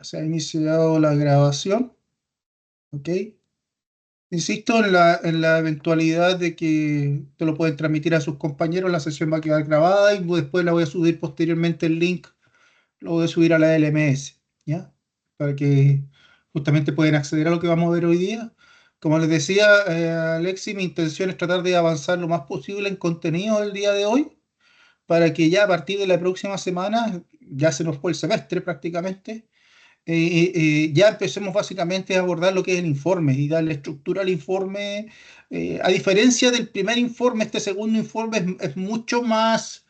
Se ha iniciado la grabación, ¿ok? Insisto en la eventualidad de que te lo pueden transmitir a sus compañeros, la sesión va a quedar grabada y después la voy a subir posteriormente el link, lo voy a subir a la LMS, ¿ya? Para que justamente puedan acceder a lo que vamos a ver hoy día. Como les decía, Alexi, mi intención es tratar de avanzar lo más posible en contenido el día de hoy, para que ya a partir de la próxima semana, ya se nos fue el semestre prácticamente, ya empecemos básicamente a abordar lo que es el informe y darle estructura al informe. A diferencia del primer informe, este segundo informe es mucho más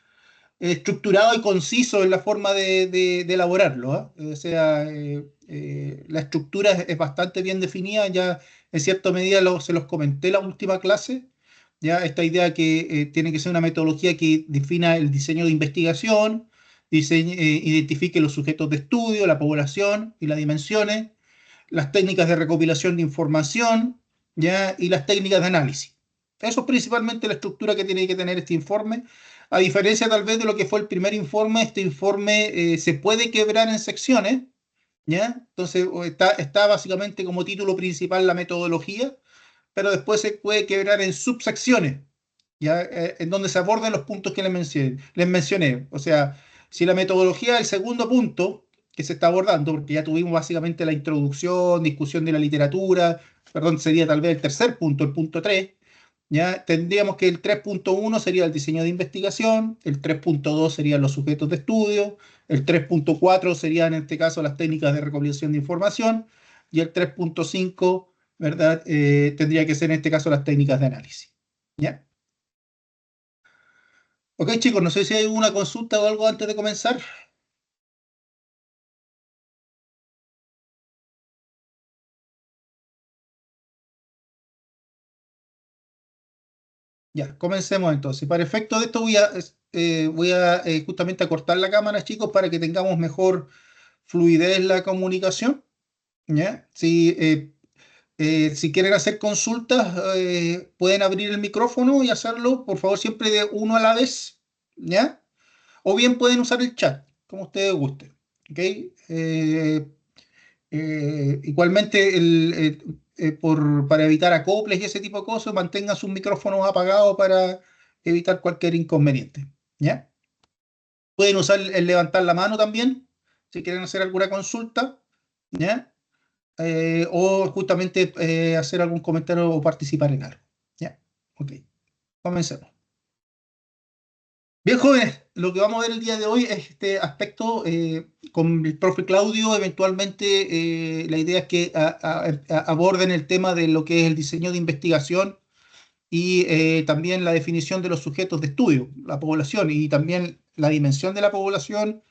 estructurado y conciso en la forma de elaborarlo, ¿ah? O sea, la estructura es bastante bien definida, ya en cierta medida se los comenté en la última clase. Ya esta idea que tiene que ser una metodología que defina el diseño de investigación, identifique los sujetos de estudio, la población y las dimensiones, las técnicas de recopilación de información, ¿ya? Y las técnicas de análisis. Eso es principalmente la estructura que tiene que tener este informe. A diferencia tal vez de lo que fue el primer informe, este informe se puede quebrar en secciones, ¿ya? Entonces está básicamente como título principal la metodología, pero después se puede quebrar en subsecciones, ¿ya? En donde se abordan los puntos que les mencioné. O sea, si la metodología es el segundo punto que se está abordando, porque ya tuvimos básicamente la introducción, discusión de la literatura, perdón, sería tal vez el tercer punto, el punto 3, ¿ya? Tendríamos que el 3.1 sería el diseño de investigación, el 3.2 serían los sujetos de estudio, el 3.4 serían en este caso las técnicas de recopilación de información, y el 3.5, ¿verdad? Tendría que ser en este caso las técnicas de análisis, ¿ya? Ok, chicos, no sé si hay alguna consulta o algo antes de comenzar. Ya, comencemos entonces. Para efecto de esto voy a justamente acortar la cámara, chicos, para que tengamos mejor fluidez en la comunicación. ¿Ya? Si quieren hacer consultas, pueden abrir el micrófono y hacerlo, por favor, siempre de uno a la vez, ¿ya? O bien pueden usar el chat, como ustedes gusten, ¿ok? Igualmente, para evitar acoples y ese tipo de cosas, mantengan sus micrófonos apagados para evitar cualquier inconveniente, ¿ya? Pueden usar el levantar la mano también, si quieren hacer alguna consulta, ¿ya? O justamente hacer algún comentario o participar en algo. ¿Ya? Ok, comencemos. Bien, jóvenes, lo que vamos a ver el día de hoy es este aspecto con el profe Claudio. Eventualmente, la idea es que aborden el tema de lo que es el diseño de investigación y también la definición de los sujetos de estudio, la población y también la dimensión de la población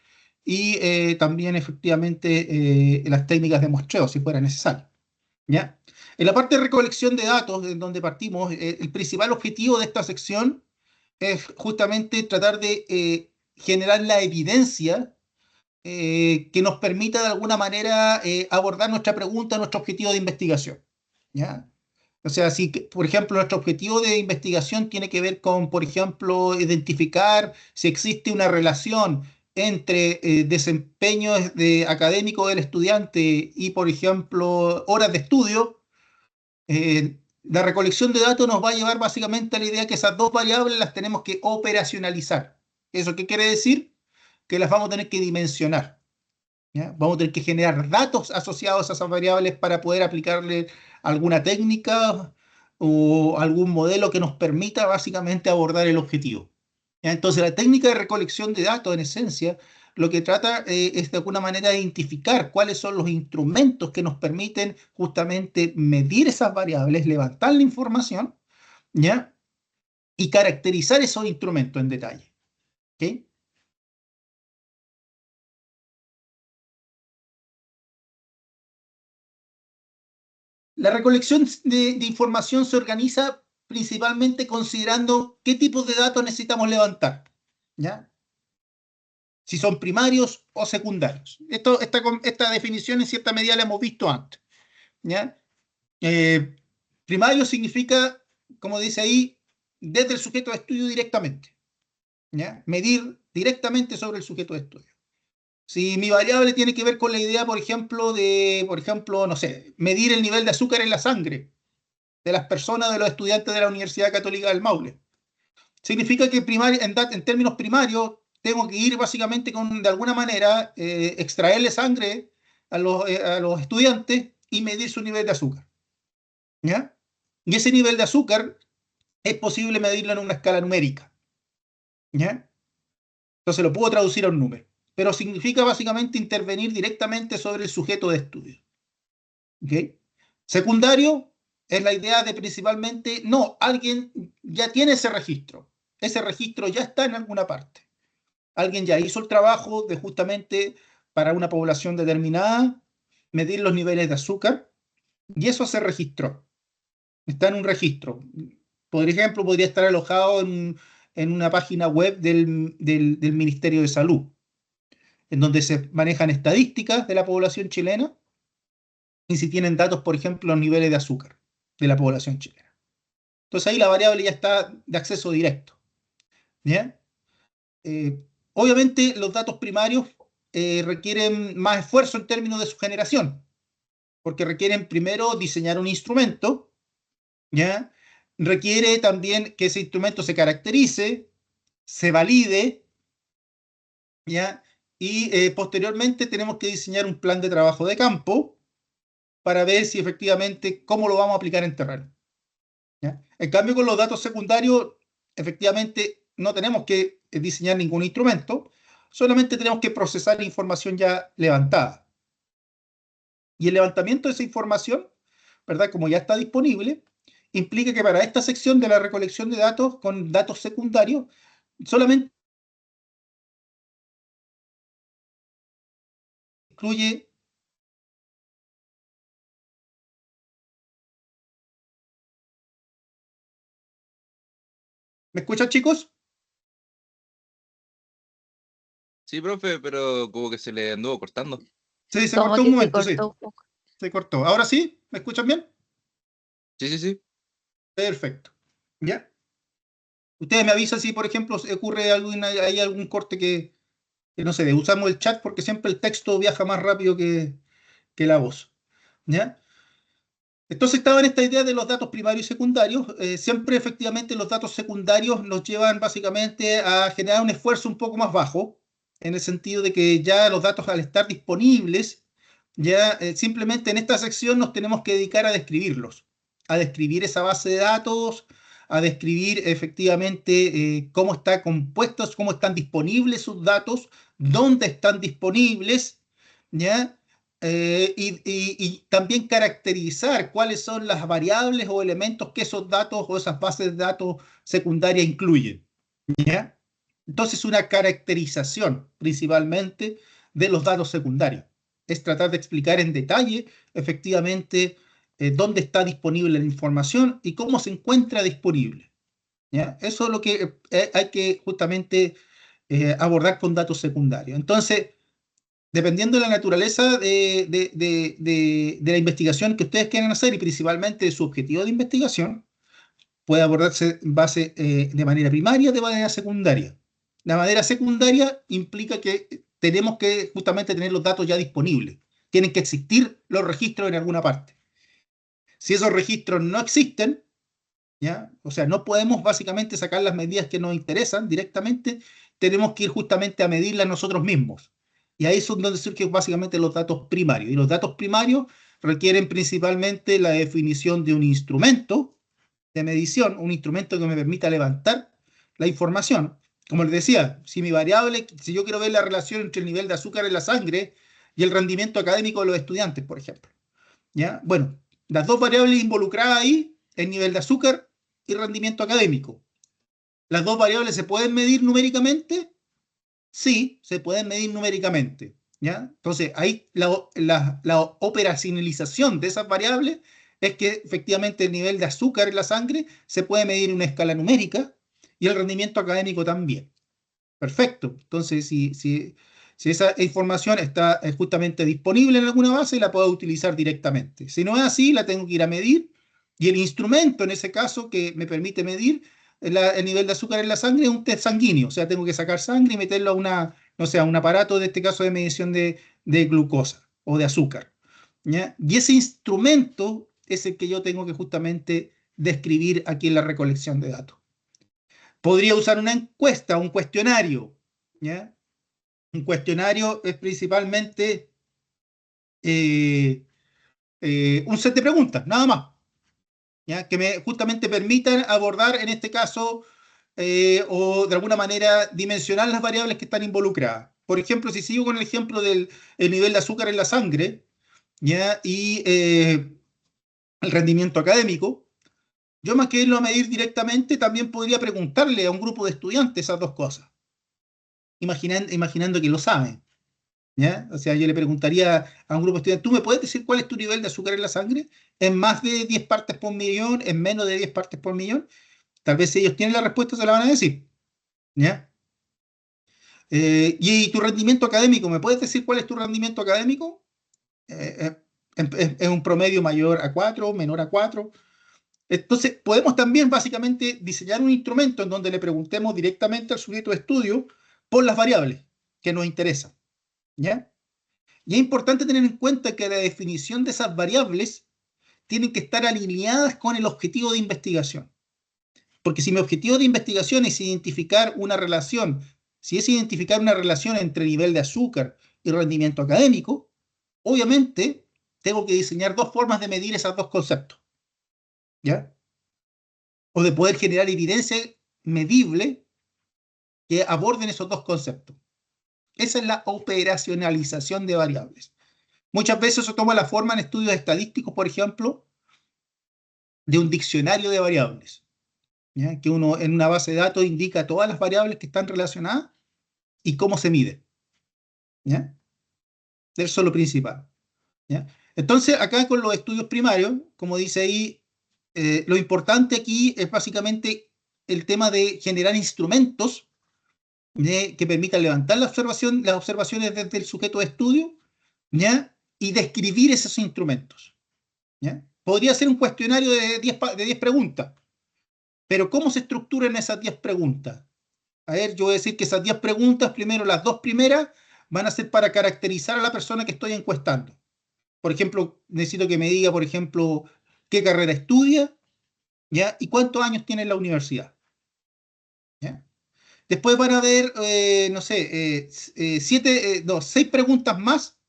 y también efectivamente las técnicas de muestreo, si fuera necesario. ¿Ya? En la parte de recolección de datos, en donde partimos, el principal objetivo de esta sección es justamente tratar de generar la evidencia que nos permita de alguna manera abordar nuestra pregunta, nuestro objetivo de investigación. ¿Ya? O sea, si, por ejemplo, nuestro objetivo de investigación tiene que ver con, por ejemplo, identificar si existe una relación entre desempeño académico del estudiante y, por ejemplo, horas de estudio. La recolección de datos nos va a llevar básicamente a la idea que esas dos variables las tenemos que operacionalizar. ¿Eso qué quiere decir? Que las vamos a tener que dimensionar. ¿Ya? Vamos a tener que generar datos asociados a esas variables para poder aplicarle alguna técnica o algún modelo que nos permita básicamente abordar el objetivo. ¿Ya? Entonces, la técnica de recolección de datos, en esencia, lo que trata es de alguna manera de identificar cuáles son los instrumentos que nos permiten justamente medir esas variables, levantar la información, ¿ya? Y caracterizar esos instrumentos en detalle. ¿Ok? La recolección de información se organiza principalmente considerando qué tipos de datos necesitamos levantar, ¿ya? Si son primarios o secundarios. Esta definición en cierta medida la hemos visto antes, ¿ya? Eh, Primario significa, como dice ahí, desde el sujeto de estudio directamente, ¿ya? Medir directamente sobre el sujeto de estudio. Si mi variable tiene que ver con la idea, por ejemplo, no sé, medir el nivel de azúcar en la sangre de las personas, de los estudiantes de la Universidad Católica del Maule, significa que en términos primarios tengo que ir básicamente de alguna manera, extraerle sangre a los estudiantes y medir su nivel de azúcar. ¿Ya? Y ese nivel de azúcar es posible medirlo en una escala numérica. ¿Ya? Entonces lo puedo traducir a un número. Pero significa básicamente intervenir directamente sobre el sujeto de estudio. ¿Okay? Secundario es la idea de principalmente, no, alguien ya tiene ese registro ya está en alguna parte. Alguien ya hizo el trabajo de justamente para una población determinada, medir los niveles de azúcar, y eso se registró, está en un registro. Por ejemplo, podría estar alojado en una página web del Ministerio de Salud, en donde se manejan estadísticas de la población chilena y si tienen datos, por ejemplo, los niveles de azúcar de la población chilena. Entonces ahí la variable ya está de acceso directo. ¿Ya? Eh, Obviamente los datos primarios requieren más esfuerzo en términos de su generación, porque requieren primero diseñar un instrumento, ¿ya? Requiere también que ese instrumento se caracterice, se valide, ¿ya? Y posteriormente tenemos que diseñar un plan de trabajo de campo para ver si efectivamente cómo lo vamos a aplicar en terreno. ¿Ya? En cambio, con los datos secundarios, efectivamente no tenemos que diseñar ningún instrumento, solamente tenemos que procesar la información ya levantada. Y el levantamiento de esa información, ¿verdad? Como ya está disponible, implica que para esta sección de la recolección de datos con datos secundarios, solamente incluye... ¿Me escuchan, chicos? Sí, profe, pero como que se le anduvo cortando. Sí, se Como cortó un que se momento, sí, cortó un poco. se cortó. ¿Ahora sí? ¿Me escuchan bien? Sí, sí, sí. Perfecto. ¿Ya? Ustedes me avisan si, por ejemplo, ocurre hay algún corte que no sé, usamos el chat porque siempre el texto viaja más rápido que la voz. ¿Ya? Entonces estaba en esta idea de los datos primarios y secundarios. Siempre efectivamente los datos secundarios nos llevan básicamente a generar un esfuerzo un poco más bajo, en el sentido de que ya los datos al estar disponibles, ya simplemente en esta sección nos tenemos que dedicar a describirlos, a describir esa base de datos, a describir efectivamente cómo están compuestos, cómo están disponibles sus datos, dónde están disponibles, ¿ya? Y también caracterizar cuáles son las variables o elementos que esos datos o esas bases de datos secundarias incluyen. ¿Ya? Entonces, una caracterización principalmente de los datos secundarios. Es tratar de explicar en detalle efectivamente dónde está disponible la información y cómo se encuentra disponible. ¿Ya? Eso es lo que hay que justamente abordar con datos secundarios. Entonces, dependiendo de la naturaleza de la investigación que ustedes quieran hacer y principalmente de su objetivo de investigación, puede abordarse de manera primaria, de manera secundaria. La manera secundaria implica que tenemos que justamente tener los datos ya disponibles. Tienen que existir los registros en alguna parte. Si esos registros no existen, ¿ya? O sea, no podemos básicamente sacar las medidas que nos interesan directamente, tenemos que ir justamente a medirlas nosotros mismos. Y ahí son donde surgen básicamente los datos primarios. Y los datos primarios requieren principalmente la definición de un instrumento de medición, un instrumento que me permita levantar la información. Como les decía, si yo quiero ver la relación entre el nivel de azúcar en la sangre y el rendimiento académico de los estudiantes, por ejemplo. ¿Ya? Bueno, las dos variables involucradas ahí, el nivel de azúcar y rendimiento académico. ¿Las dos variables se pueden medir numéricamente? Sí, se pueden medir numéricamente. ¿Ya? Entonces, ahí la operacionalización de esas variables es que efectivamente el nivel de azúcar en la sangre se puede medir en una escala numérica y el rendimiento académico también. Perfecto. Entonces, si esa información está justamente disponible en alguna base, la puedo utilizar directamente. Si no es así, la tengo que ir a medir y el instrumento en ese caso que me permite medir el nivel de azúcar en la sangre es un test sanguíneo. O sea, tengo que sacar sangre y meterlo no sé, a un aparato, de este caso de medición de glucosa o de azúcar. ¿Ya? Y ese instrumento es el que yo tengo que justamente describir aquí en la recolección de datos. Podría usar una encuesta, un cuestionario. ¿Ya? Un cuestionario es principalmente eh, un set de preguntas, nada más. ¿Ya? Que me justamente permitan abordar en este caso o de alguna manera dimensionar las variables que están involucradas. Por ejemplo, si sigo con el ejemplo del el nivel de azúcar en la sangre, ¿ya? Y el rendimiento académico, yo más que irlo a medir directamente, también podría preguntarle a un grupo de estudiantes esas dos cosas, imaginando que lo saben. ¿Ya? O sea, yo le preguntaría a un grupo de estudiantes, ¿tú me puedes decir cuál es tu nivel de azúcar en la sangre? ¿En más de 10 partes por millón? ¿En menos de 10 partes por millón? Tal vez si ellos tienen la respuesta se la van a decir. ¿Ya? ¿Y tu rendimiento académico? ¿Me puedes decir cuál es tu rendimiento académico? ¿Es un promedio mayor a 4, menor a 4? Entonces, podemos también básicamente diseñar un instrumento en donde le preguntemos directamente al sujeto de estudio por las variables que nos interesan. ¿Ya? Y es importante tener en cuenta que la definición de esas variables tienen que estar alineadas con el objetivo de investigación. Porque si mi objetivo de investigación es identificar una relación, si es identificar una relación entre nivel de azúcar y rendimiento académico, obviamente tengo que diseñar dos formas de medir esos dos conceptos, ¿ya? O de poder generar evidencia medible que aborden esos dos conceptos. Esa es la operacionalización de variables. Muchas veces eso toma la forma en estudios estadísticos, por ejemplo, de un diccionario de variables, ¿ya? Que uno en una base de datos indica todas las variables que están relacionadas y cómo se mide. ¿Ya? Eso es lo principal. ¿Ya? Entonces, acá con los estudios primarios, como dice ahí, lo importante aquí es básicamente el tema de generar instrumentos que permitan levantar las observaciones desde el sujeto de estudio, ¿ya? Y describir esos instrumentos. ¿Ya? Podría ser un cuestionario de 10 preguntas, pero ¿cómo se estructuran esas 10 preguntas? A ver, yo voy a decir que esas 10 preguntas, primero las dos primeras, van a ser para caracterizar a la persona que estoy encuestando. Por ejemplo, necesito que me diga, por ejemplo, qué carrera estudia, ¿ya? Y cuántos años tiene en la universidad. ¿Ya? Después van a haber, no sé, no, 6 preguntas más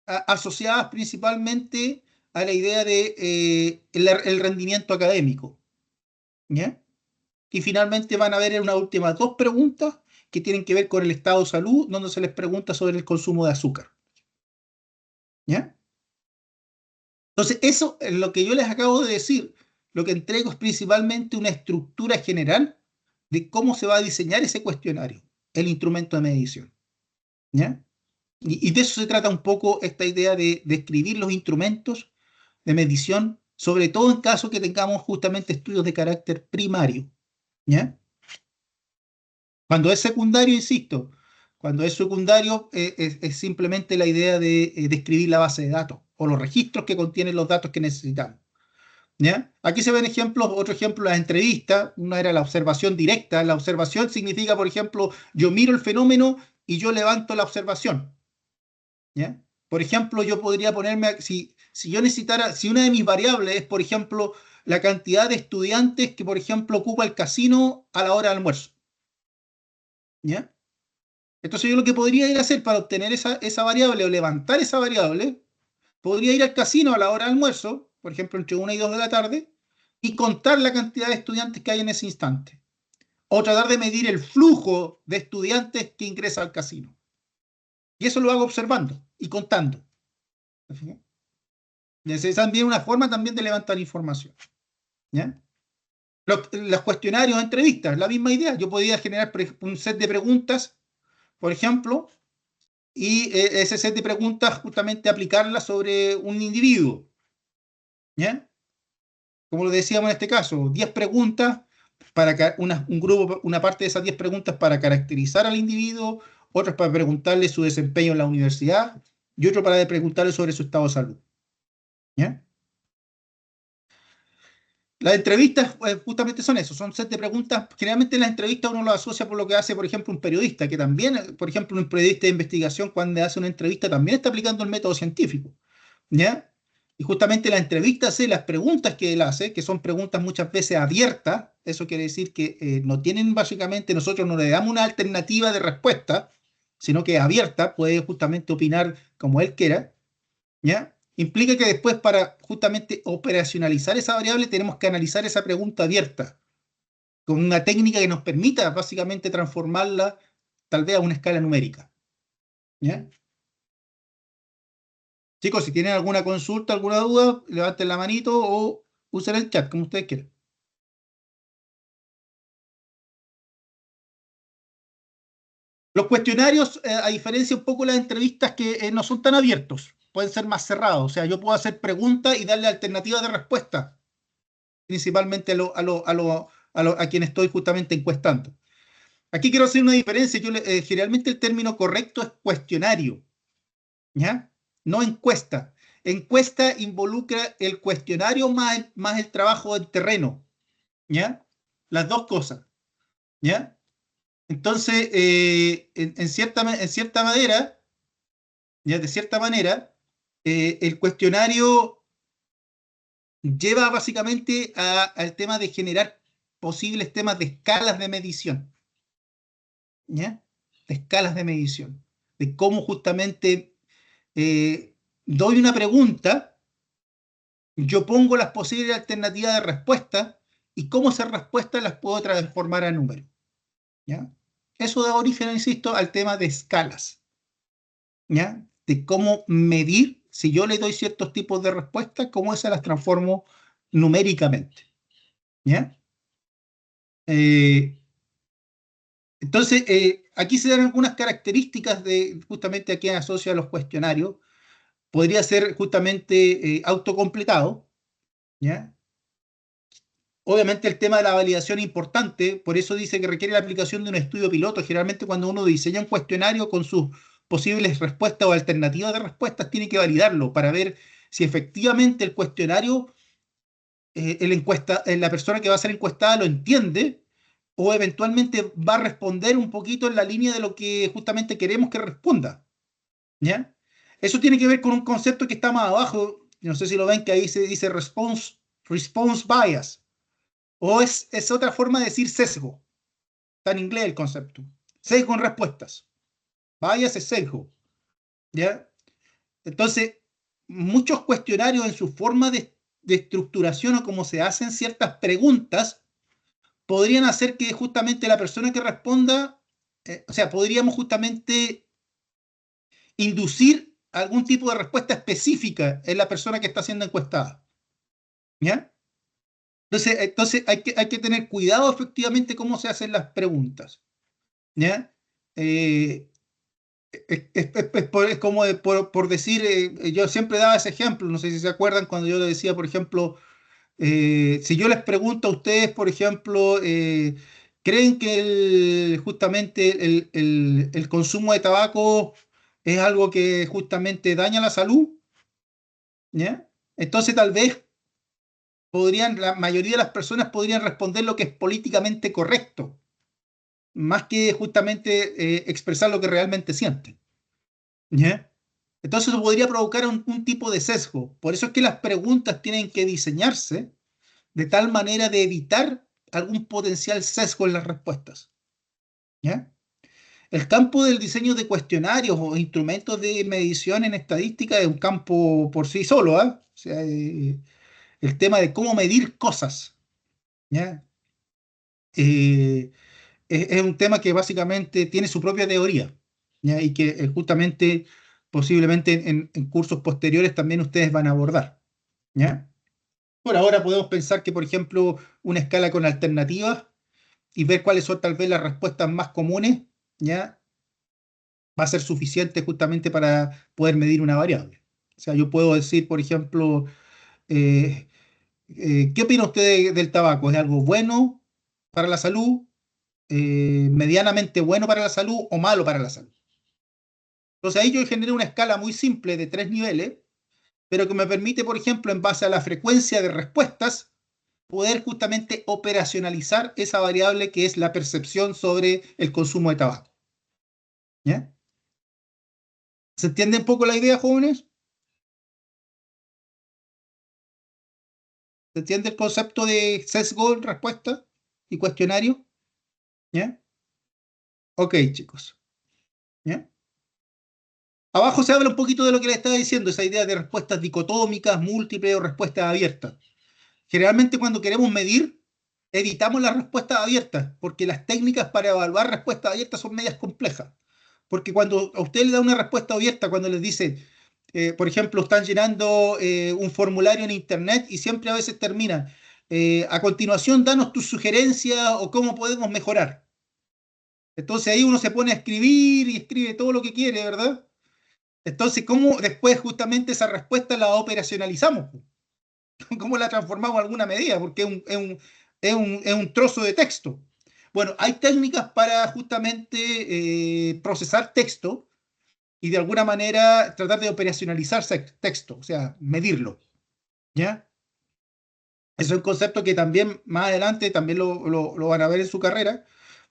asociadas principalmente a la idea de el rendimiento académico. ¿Ya? Y finalmente van a haber unas últimas 2 preguntas que tienen que ver con el estado de salud, donde se les pregunta sobre el consumo de azúcar. ¿Ya? Entonces, eso es lo que yo les acabo de decir. Lo que entrego es principalmente una estructura general de cómo se va a diseñar ese cuestionario, el instrumento de medición. ¿Ya? Y de eso se trata un poco esta idea de describir los instrumentos de medición, sobre todo en caso que tengamos justamente estudios de carácter primario. ¿Ya? Cuando es secundario, insisto, cuando es secundario es simplemente la idea de describir la base de datos o los registros que contienen los datos que necesitamos. ¿Ya? Aquí se ven ejemplos, otro ejemplo, las entrevistas. Una era la observación directa. La observación significa, por ejemplo, yo miro el fenómeno y yo levanto la observación. ¿Ya? Por ejemplo, yo podría ponerme, si yo necesitara, si una de mis variables es, por ejemplo, la cantidad de estudiantes que, por ejemplo, ocupa el casino a la hora de almuerzo. ¿Ya? Entonces yo lo que podría ir a hacer para obtener esa variable o levantar esa variable, podría ir al casino a la hora de almuerzo, por ejemplo, entre 1 y 2 de la tarde, y contar la cantidad de estudiantes que hay en ese instante. O tratar de medir el flujo de estudiantes que ingresa al casino. Y eso lo hago observando y contando. Es también una forma también de levantar información. ¿Ya? Los cuestionarios, entrevistas, la misma idea. Yo podría generar un set de preguntas, por ejemplo, y ese set de preguntas justamente aplicarlas sobre un individuo. ¿Ya? Como lo decíamos en este caso, 10 preguntas para un grupo, una parte de esas 10 preguntas para caracterizar al individuo, otras para preguntarle su desempeño en la universidad y otro para preguntarle sobre su estado de salud. ¿Ya? Las entrevistas justamente son eso, son set de preguntas. Generalmente en las entrevistas uno lo asocia por lo que hace, por ejemplo, un periodista, que también, por ejemplo, un periodista de investigación cuando hace una entrevista también está aplicando el método científico, ¿ya? Y justamente la entrevista hace las preguntas que él hace, que son preguntas muchas veces abiertas, eso quiere decir que no tienen básicamente, nosotros no le damos una alternativa de respuesta, sino que es abierta, puede justamente opinar como él quiera, ¿ya? Implica que después para justamente operacionalizar esa variable tenemos que analizar esa pregunta abierta con una técnica que nos permita básicamente transformarla tal vez a una escala numérica, ¿ya? Chicos, si tienen alguna consulta, alguna duda, levanten la manito o usen el chat, como ustedes quieran. Los cuestionarios, a diferencia un poco de las entrevistas que no son tan abiertos, pueden ser más cerrados. O sea, yo puedo hacer preguntas y darle alternativas de respuesta, principalmente a quien estoy justamente encuestando. Aquí quiero hacer una diferencia. Generalmente el término correcto es cuestionario, ¿ya? No encuesta. Encuesta involucra el cuestionario más el trabajo del terreno, ¿ya? Las dos cosas, ¿ya? Entonces, en cierta manera, ¿ya? De cierta manera, el cuestionario lleva básicamente al tema de generar posibles temas de escalas de medición, ¿ya? De escalas de medición, de cómo justamente doy una pregunta, yo pongo las posibles alternativas de respuesta y cómo esas respuestas las puedo transformar a números, ¿ya? Eso da origen, insisto, al tema de escalas, ¿ya? De cómo medir, si yo le doy ciertos tipos de respuestas, cómo esas las transformo numéricamente, ¿ya? Eh, entonces, aquí se dan algunas características de justamente a quien asocia a los cuestionarios. Podría ser justamente autocompletado, ¿ya? Obviamente el tema de la validación es importante, por eso dice que requiere la aplicación de un estudio piloto. Generalmente cuando uno diseña un cuestionario con sus posibles respuestas o alternativas de respuestas, tiene que validarlo para ver si efectivamente el cuestionario, la persona que va a ser encuestada lo entiende o eventualmente va a responder un poquito en la línea de lo que justamente queremos que responda, ¿ya? Eso tiene que ver con un concepto que está más abajo, no sé si lo ven, que ahí se dice response bias. O es otra forma de decir sesgo. Está en inglés el concepto. Sesgo en respuestas. Bias es sesgo. ¿Ya? Entonces, muchos cuestionarios en su forma de estructuración o cómo se hacen ciertas preguntas podrían hacer que justamente la persona que responda, o sea, podríamos justamente inducir algún tipo de respuesta específica en la persona que está siendo encuestada. ¿Ya? Entonces hay que tener cuidado efectivamente cómo se hacen las preguntas. ¿Ya? Eh, es como por decir, yo siempre daba ese ejemplo, no sé si se acuerdan cuando yo le decía, por ejemplo, si yo les pregunto a ustedes, por ejemplo, ¿creen que justamente el consumo de tabaco es algo que justamente daña la salud? ¿Ya? Entonces tal vez la mayoría de las personas podrían responder lo que es políticamente correcto, más que justamente expresar lo que realmente sienten. ¿Ya? Entonces eso podría provocar un tipo de sesgo. Por eso es que las preguntas tienen que diseñarse de tal manera de evitar algún potencial sesgo en las respuestas. ¿Ya? El campo del diseño de cuestionarios o instrumentos de medición en estadística es un campo por sí solo, ¿ah? O sea, el tema de cómo medir cosas, ¿ya? Eh, es un tema que básicamente tiene su propia teoría, ¿ya? Y que justamente posiblemente en cursos posteriores también ustedes van a abordar, ¿ya? Por ahora podemos pensar que, por ejemplo, una escala con alternativas y ver cuáles son tal vez las respuestas más comunes, ¿ya? Va a ser suficiente justamente para poder medir una variable. O sea, yo puedo decir, por ejemplo, eh, ¿qué opina usted del tabaco? ¿Es algo bueno para la salud, medianamente bueno para la salud o malo para la salud? Entonces ahí yo generé una escala muy simple de 3 niveles, pero que me permite, por ejemplo, en base a la frecuencia de respuestas, poder justamente operacionalizar esa variable que es la percepción sobre el consumo de tabaco. ¿Ya? ¿Se entiende un poco la idea, jóvenes? ¿Se entiende el concepto de sesgo en respuesta y cuestionario? ¿Ya? Ok, chicos. ¿Ya? Abajo se habla un poquito de lo que le estaba diciendo, esa idea de respuestas dicotómicas, múltiples o respuestas abiertas. Generalmente cuando queremos medir, evitamos las respuestas abiertas, porque las técnicas para evaluar respuestas abiertas son medias complejas. Porque cuando a usted le da una respuesta abierta, cuando les dice, por ejemplo, están llenando un formulario en Internet y siempre a veces termina, a continuación, danos tus sugerencias o cómo podemos mejorar. Entonces ahí uno se pone a escribir y escribe todo lo que quiere, ¿verdad? Entonces, ¿cómo después justamente esa respuesta la operacionalizamos? ¿Cómo la transformamos en alguna medida? Porque es un trozo de texto. Bueno, hay técnicas para justamente procesar texto y de alguna manera tratar de operacionalizar texto, o sea, medirlo. ¿Ya? Eso es un concepto que también más adelante también lo van a ver en su carrera,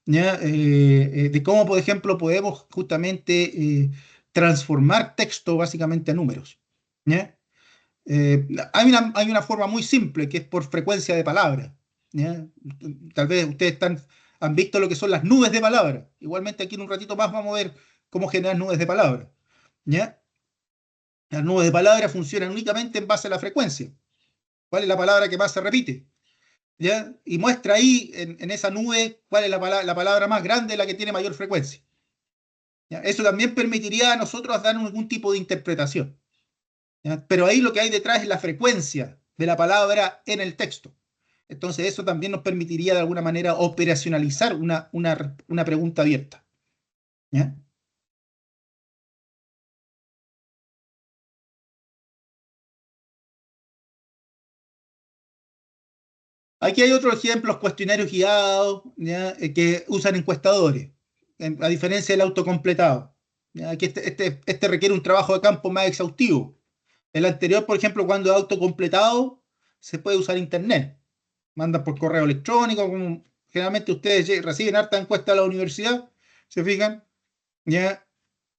¿ya? De cómo, por ejemplo, podemos justamente transformar texto básicamente a números. ¿Ya? Hay una forma muy simple que es por frecuencia de palabras. ¿Ya? Tal vez ustedes han visto lo que son las nubes de palabras. Igualmente aquí en un ratito más vamos a ver cómo generar nubes de palabras. ¿Ya? Las nubes de palabras funcionan únicamente en base a la frecuencia. ¿Cuál es la palabra que más se repite? ¿Ya? Y muestra ahí en esa nube cuál es la palabra más grande, la que tiene mayor frecuencia. ¿Ya? Eso también permitiría a nosotros dar algún tipo de interpretación. ¿Ya? Pero ahí lo que hay detrás es la frecuencia de la palabra en el texto. Entonces eso también nos permitiría de alguna manera operacionalizar una pregunta abierta. ¿Ya? Aquí hay otros ejemplos, cuestionarios guiados, ¿ya? Que usan encuestadores, a diferencia del autocompletado. ¿Ya? Aquí este requiere un trabajo de campo más exhaustivo. El anterior, por ejemplo, cuando es autocompletado, se puede usar internet. Mandan por correo electrónico, como generalmente ustedes reciben harta encuesta a la universidad, se fijan, ya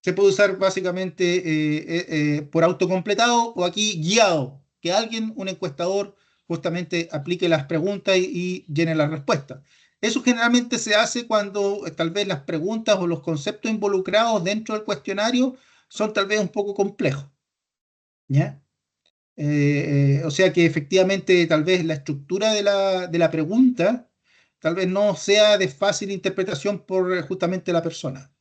se puede usar básicamente por autocompletado o aquí guiado, que alguien, un encuestador, justamente aplique las preguntas y llene las respuestas. Eso generalmente se hace cuando tal vez las preguntas o los conceptos involucrados dentro del cuestionario son tal vez un poco complejos, ¿ya? O sea que efectivamente tal vez la estructura de la pregunta tal vez no sea de fácil interpretación por justamente la persona.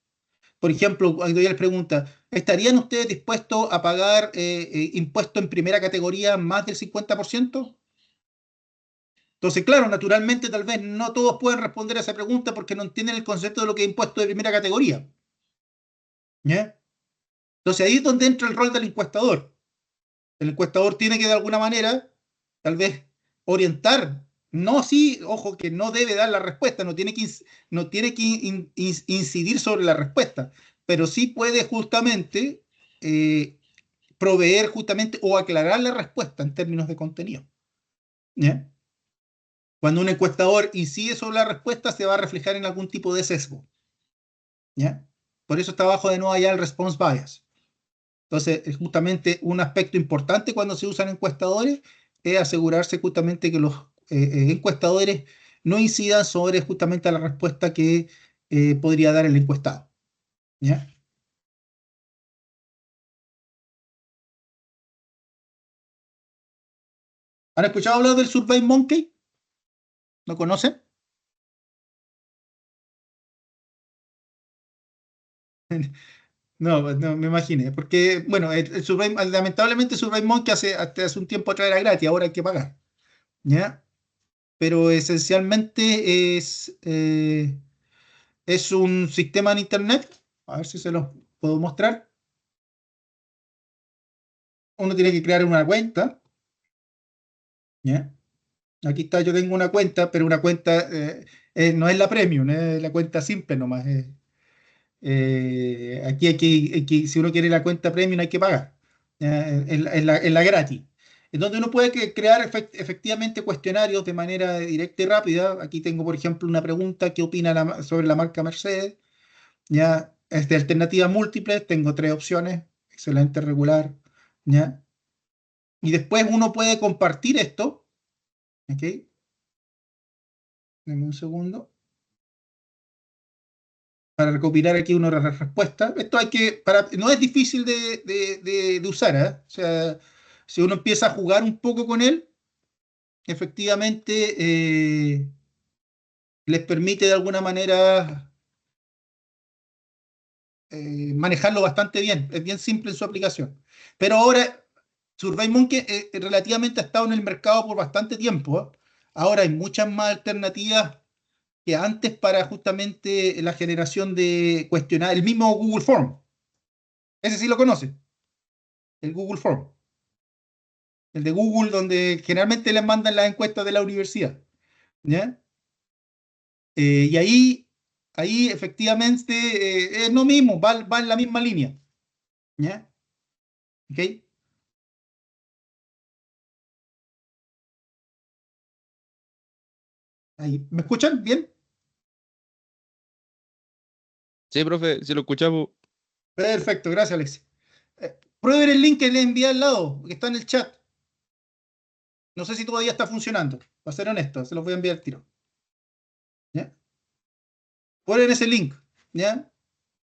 Por ejemplo, cuando ella les pregunta, ¿estarían ustedes dispuestos a pagar impuesto en primera categoría más del 50%? Entonces, claro, naturalmente tal vez no todos pueden responder a esa pregunta porque no entienden el concepto de lo que es impuesto de primera categoría. ¿Ya? Entonces ahí es donde entra el rol del encuestador. El encuestador tiene que de alguna manera, tal vez, orientar. No, sí, ojo, que no debe dar la respuesta, no tiene que incidir sobre la respuesta, pero sí puede justamente eh, proveer justamente o aclarar la respuesta en términos de contenido. ¿Ya? Cuando un encuestador incide sobre la respuesta, se va a reflejar en algún tipo de sesgo. ¿Ya? Por eso está abajo de nuevo allá el response bias. Entonces, es justamente un aspecto importante cuando se usan encuestadores, es asegurarse justamente que los encuestadores no incidan sobre justamente la respuesta que podría dar el encuestado. ¿Ya? ¿Han escuchado hablar del Survey Monkey? ¿Lo conocen? No, no me imaginé, porque, bueno, lamentablemente Survey Monkey hasta hace un tiempo atrás era gratis, ahora hay que pagar. ¿Ya? Pero esencialmente es un sistema en Internet, a ver si se los puedo mostrar. Uno tiene que crear una cuenta, ¿ya? Aquí está, yo tengo una cuenta, pero una cuenta no es la premium, es la cuenta simple nomás. Aquí si uno quiere la cuenta premium hay que pagar, ¿ya? Es la gratis. en donde uno puede crear efectivamente cuestionarios de manera directa y rápida. Aquí tengo, por ejemplo, una pregunta: ¿qué opina sobre la marca Mercedes? ¿Ya? Es de alternativas múltiples, tengo tres opciones: excelente, regular, ¿ya? Y después uno puede compartir esto, ¿ok? Dame un segundo para recopilar aquí una respuesta. Esto no es difícil de usar, ¿eh? O sea, si uno empieza a jugar un poco con él, efectivamente les permite de alguna manera manejarlo bastante bien. Es bien simple en su aplicación. Pero ahora, SurveyMonkey relativamente ha estado en el mercado por bastante tiempo, ¿eh? Ahora hay muchas más alternativas que antes para justamente la generación de cuestionarios. El mismo Google Form, ese sí lo conoce, el Google Form, el de Google, donde generalmente les mandan las encuestas de la universidad, ¿ya? Y ahí efectivamente es lo mismo, va en la misma línea, ¿ya? ¿Ok? Ahí. ¿Me escuchan bien? Sí, profe, si lo escuchamos. Perfecto, gracias, Alex. Prueben el link que le envié al lado, que está en el chat. No sé si todavía está funcionando. Para ser honesto, se los voy a enviar al tiro. ¿Ya? Prueben ese link, ¿ya?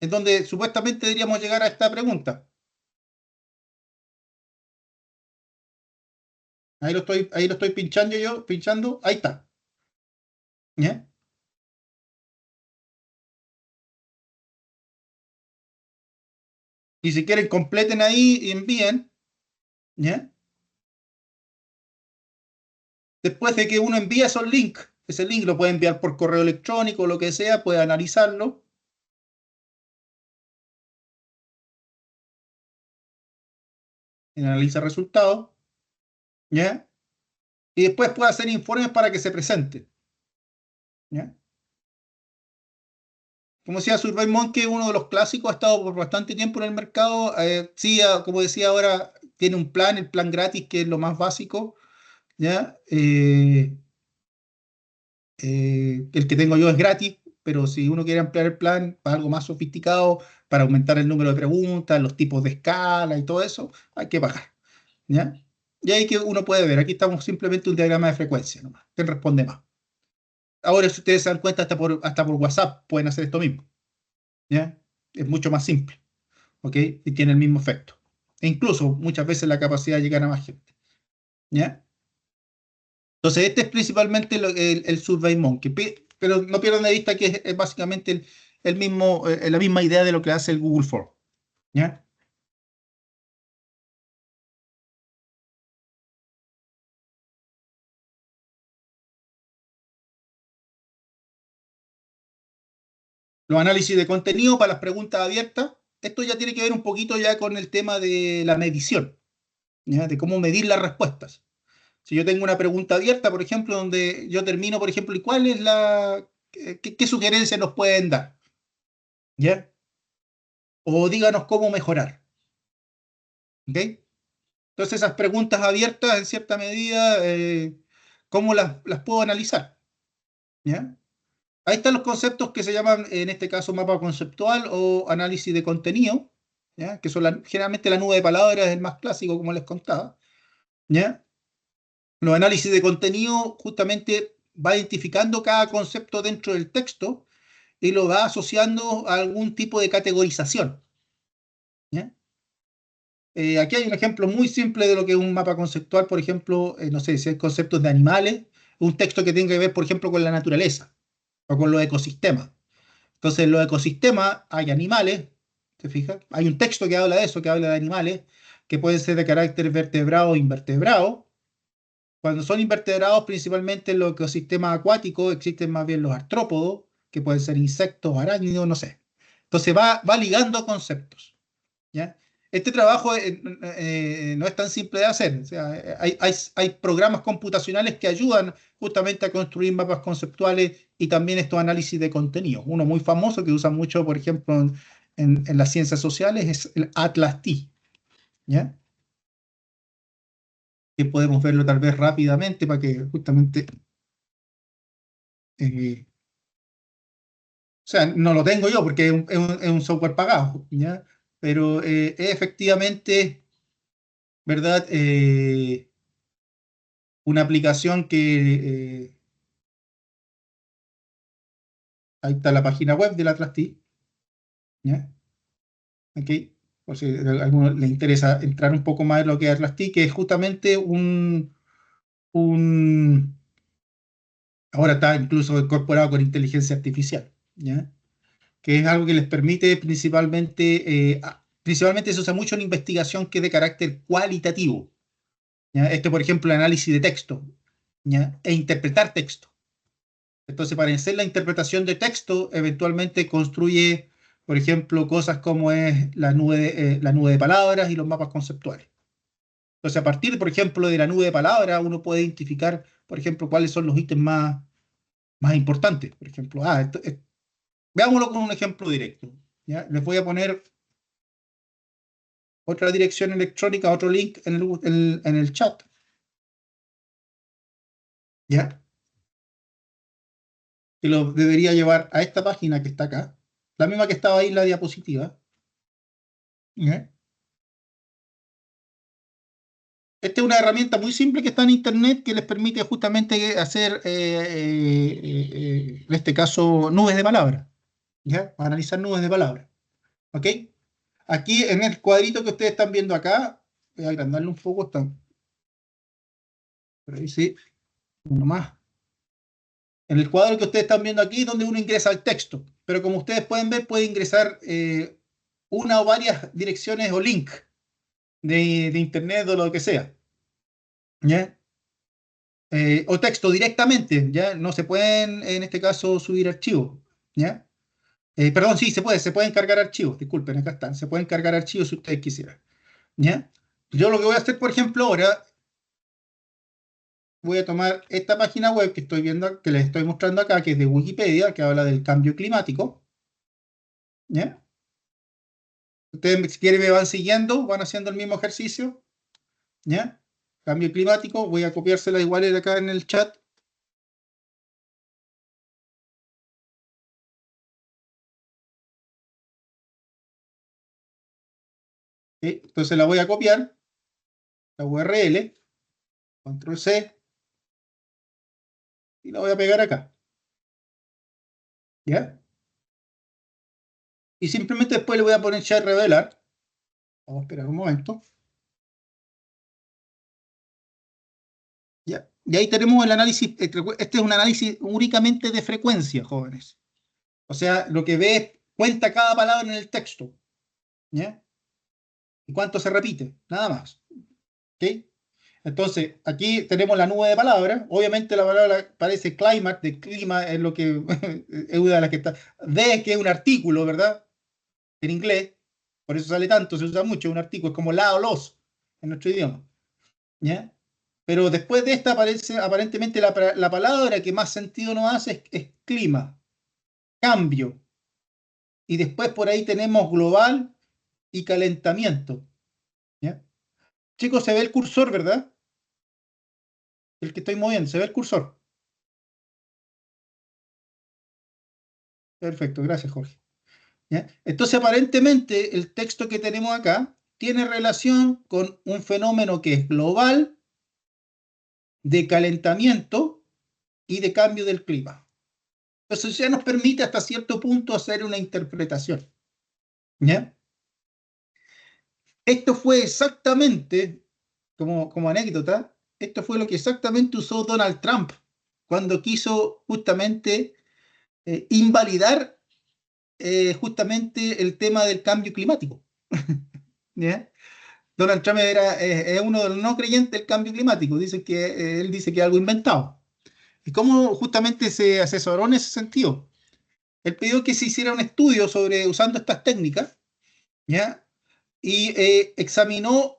En donde supuestamente deberíamos llegar a esta pregunta. Ahí lo estoy pinchando yo, pinchando. Ahí está. ¿Ya? Y si quieren, completen ahí y envíen. ¿Ya? Después de que uno envía esos links, ese link lo puede enviar por correo electrónico o lo que sea, puede analizarlo, en analiza resultados, ¿ya? Y después puede hacer informes para que se presente, ¿ya? Como decía, SurveyMonkey es uno de los clásicos, ha estado por bastante tiempo en el mercado. Sí, como decía ahora, tiene un plan, el plan gratis, que es lo más básico, ¿ya? El que tengo yo es gratis, pero si uno quiere ampliar el plan para algo más sofisticado, para aumentar el número de preguntas, los tipos de escala y todo eso, hay que pagar, ¿ya? Y ahí que uno puede ver, aquí estamos simplemente un diagrama de frecuencia nomás. ¿Quién responde más? Ahora, si ustedes se dan cuenta, hasta por WhatsApp pueden hacer esto mismo, ¿ya? Es mucho más simple, ¿ok? Y tiene el mismo efecto. E incluso muchas veces la capacidad de llegar a más gente, ¿ya? Entonces, este es principalmente el SurveyMonkey, pero no pierdan de vista que es básicamente la misma idea de lo que hace el Google Form, ¿ya? Los análisis de contenido para las preguntas abiertas, esto ya tiene que ver un poquito ya con el tema de la medición, ¿ya? De cómo medir las respuestas. Si yo tengo una pregunta abierta, por ejemplo, donde yo termino, por ejemplo, ¿y cuál es qué sugerencias nos pueden dar? ¿Ya? O díganos cómo mejorar, ¿ok? Entonces esas preguntas abiertas, en cierta medida, ¿cómo las puedo analizar? ¿Ya? Ahí están los conceptos que se llaman, en este caso, mapa conceptual o análisis de contenido, ¿ya? Que son generalmente la nube de palabras, es el más clásico, como les contaba, ¿ya? Los análisis de contenido justamente va identificando cada concepto dentro del texto y lo va asociando a algún tipo de categorización, ¿ya? Aquí hay un ejemplo muy simple de lo que es un mapa conceptual, por ejemplo, no sé, si hay conceptos de animales, un texto que tenga que ver, por ejemplo, con la naturaleza o con los ecosistemas. Entonces, en los ecosistemas hay animales, ¿te fijas? Hay un texto que habla de eso, que habla de animales, que pueden ser de carácter vertebrado o invertebrado. Cuando son invertebrados, principalmente en los ecosistemas acuáticos, existen más bien los artrópodos, que pueden ser insectos, arácnidos, no sé. Entonces va ligando conceptos, ¿ya? Este trabajo no es tan simple de hacer. O sea, hay programas computacionales que ayudan justamente a construir mapas conceptuales y también estos análisis de contenido. Uno muy famoso que usa mucho, por ejemplo, en las ciencias sociales es el Atlas T, ¿ya? que podemos verlo tal vez rápidamente para que justamente, o sea, no lo tengo yo porque es un software pagado, ¿ya? Pero es efectivamente, ¿verdad? Una aplicación que, ahí está la página web de la Trustee, ¿ya? Aquí, por si a alguno le interesa entrar un poco más en lo que es Atlas-T, que es justamente un, ahora está incluso incorporado con inteligencia artificial, ¿ya? Que es algo que les permite principalmente se usa mucho en investigación que es de carácter cualitativo, ¿ya? Esto, por ejemplo, el análisis de texto, ¿ya? E interpretar texto. Entonces, para hacer la interpretación de texto, eventualmente construye, por ejemplo, cosas como es la nube de palabras y los mapas conceptuales. Entonces, a partir, por ejemplo, de la nube de palabras, uno puede identificar, por ejemplo, cuáles son los ítems más importantes. Por ejemplo, veámoslo con un ejemplo directo. ¿Ya? Les voy a poner otra dirección electrónica, otro link en el chat. ¿Ya? Que lo debería llevar a esta página que está acá. La misma que estaba ahí en la diapositiva. ¿Ya? Esta es una herramienta muy simple que está en internet que les permite justamente hacer, en este caso, nubes de palabras. ¿Ya? Para analizar nubes de palabras. ¿Ok? Aquí en el cuadrito que ustedes están viendo acá, voy a agrandarle un poco, está por ahí sí, uno más. En el cuadro que ustedes están viendo aquí es donde uno ingresa el texto, pero como ustedes pueden ver, puede ingresar una o varias direcciones o link de internet o lo que sea, ¿ya? O texto directamente, ¿ya? No se pueden, en este caso, subir archivos, ¿ya? Perdón, sí, se pueden cargar archivos, disculpen, acá están, se pueden cargar archivos si ustedes quisieran, ¿ya? Yo lo que voy a hacer, por ejemplo, ahora, voy a tomar esta página web que estoy viendo, que les estoy mostrando acá, que es de Wikipedia, que habla del cambio climático, ¿ya? Ustedes, si quieren, me van siguiendo, van haciendo el mismo ejercicio, ¿ya? Cambio climático, voy a copiársela igual de acá en el chat. ¿Sí? Entonces la voy a copiar, la URL, control C, y la voy a pegar acá, ¿ya? Y simplemente después le voy a poner chat revelar. Vamos a esperar un momento. ¿Ya? Y ahí tenemos el análisis. Este es un análisis únicamente de frecuencia, jóvenes. O sea, lo que ve cuenta cada palabra en el texto, ¿ya? Y cuánto se repite, nada más. ¿Ok? Entonces, aquí tenemos la nube de palabras. Obviamente la palabra parece climate, de clima, es lo que es una de las que está. De, que es un artículo, ¿verdad? En inglés. Por eso sale tanto, se usa mucho, un artículo. Es como la o los en nuestro idioma. ¿Ya? Pero después de esta aparece aparentemente la palabra que más sentido nos hace es clima, cambio. Y después por ahí tenemos global y calentamiento. ¿Ya? Chicos, se ve el cursor, ¿verdad? El que estoy moviendo, se ve el cursor. Perfecto, gracias, Jorge. ¿Ya? Entonces, aparentemente, el texto que tenemos acá tiene relación con un fenómeno que es global, de calentamiento y de cambio del clima. Entonces, ya nos permite hasta cierto punto hacer una interpretación. ¿Ya? Esto fue exactamente, como anécdota, esto fue lo que exactamente usó Donald Trump cuando quiso justamente invalidar justamente el tema del cambio climático. ¿Ya? Donald Trump es uno de los no creyentes del cambio climático. Él dice que es algo inventado. ¿Y cómo justamente se asesoró en ese sentido? Él pidió que se hiciera un estudio sobre usando estas técnicas, ¿ya? Y examinó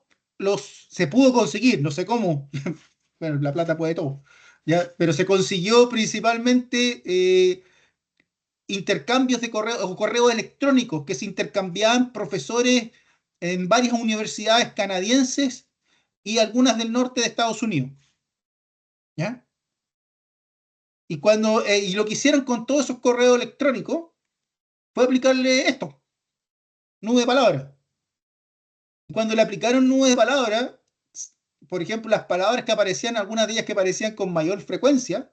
se pudo conseguir, no sé cómo, bueno, la plata puede todo, ¿ya? Pero se consiguió principalmente intercambios de correo o correos electrónicos que se intercambiaban profesores en varias universidades canadienses y algunas del norte de Estados Unidos. ¿Ya? Y lo que hicieron con todos esos correos electrónicos fue aplicarle esto, nube de palabras. Y cuando le aplicaron nube de palabras, por ejemplo, las palabras que aparecían, algunas de ellas que aparecían con mayor frecuencia,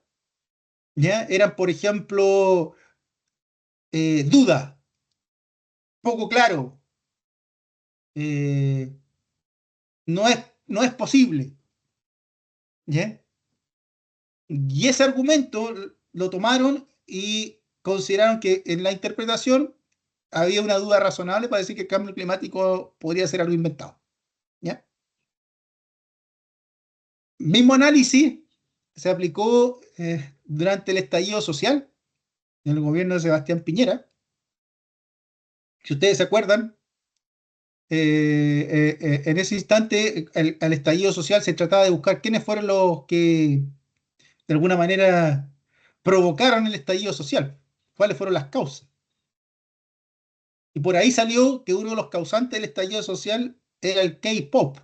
¿ya? Eran, por ejemplo, duda, poco claro, eh, no es posible, ¿ya? Y ese argumento lo tomaron y consideraron que en la interpretación había una duda razonable para decir que el cambio climático podría ser algo inventado, ¿ya? Mismo análisis se aplicó durante el estallido social en el gobierno de Sebastián Piñera. Si ustedes se acuerdan, en ese instante, al estallido social se trataba de buscar quiénes fueron los que de alguna manera provocaron el estallido social, cuáles fueron las causas. Y por ahí salió que uno de los causantes del estallido social era el K-pop.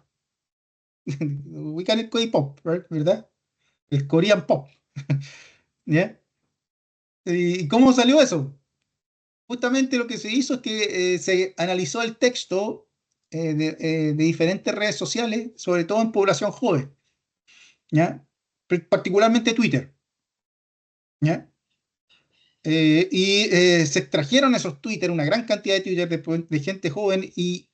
Ubican el K-pop, ¿verdad? El Korean pop. ¿Ya? ¿Y cómo salió eso? Justamente lo que se hizo es que se analizó el texto de diferentes redes sociales, sobre todo en población joven, ¿ya? Particularmente Twitter, ¿ya? Se extrajeron esos Twitter, una gran cantidad de Twitter de gente joven y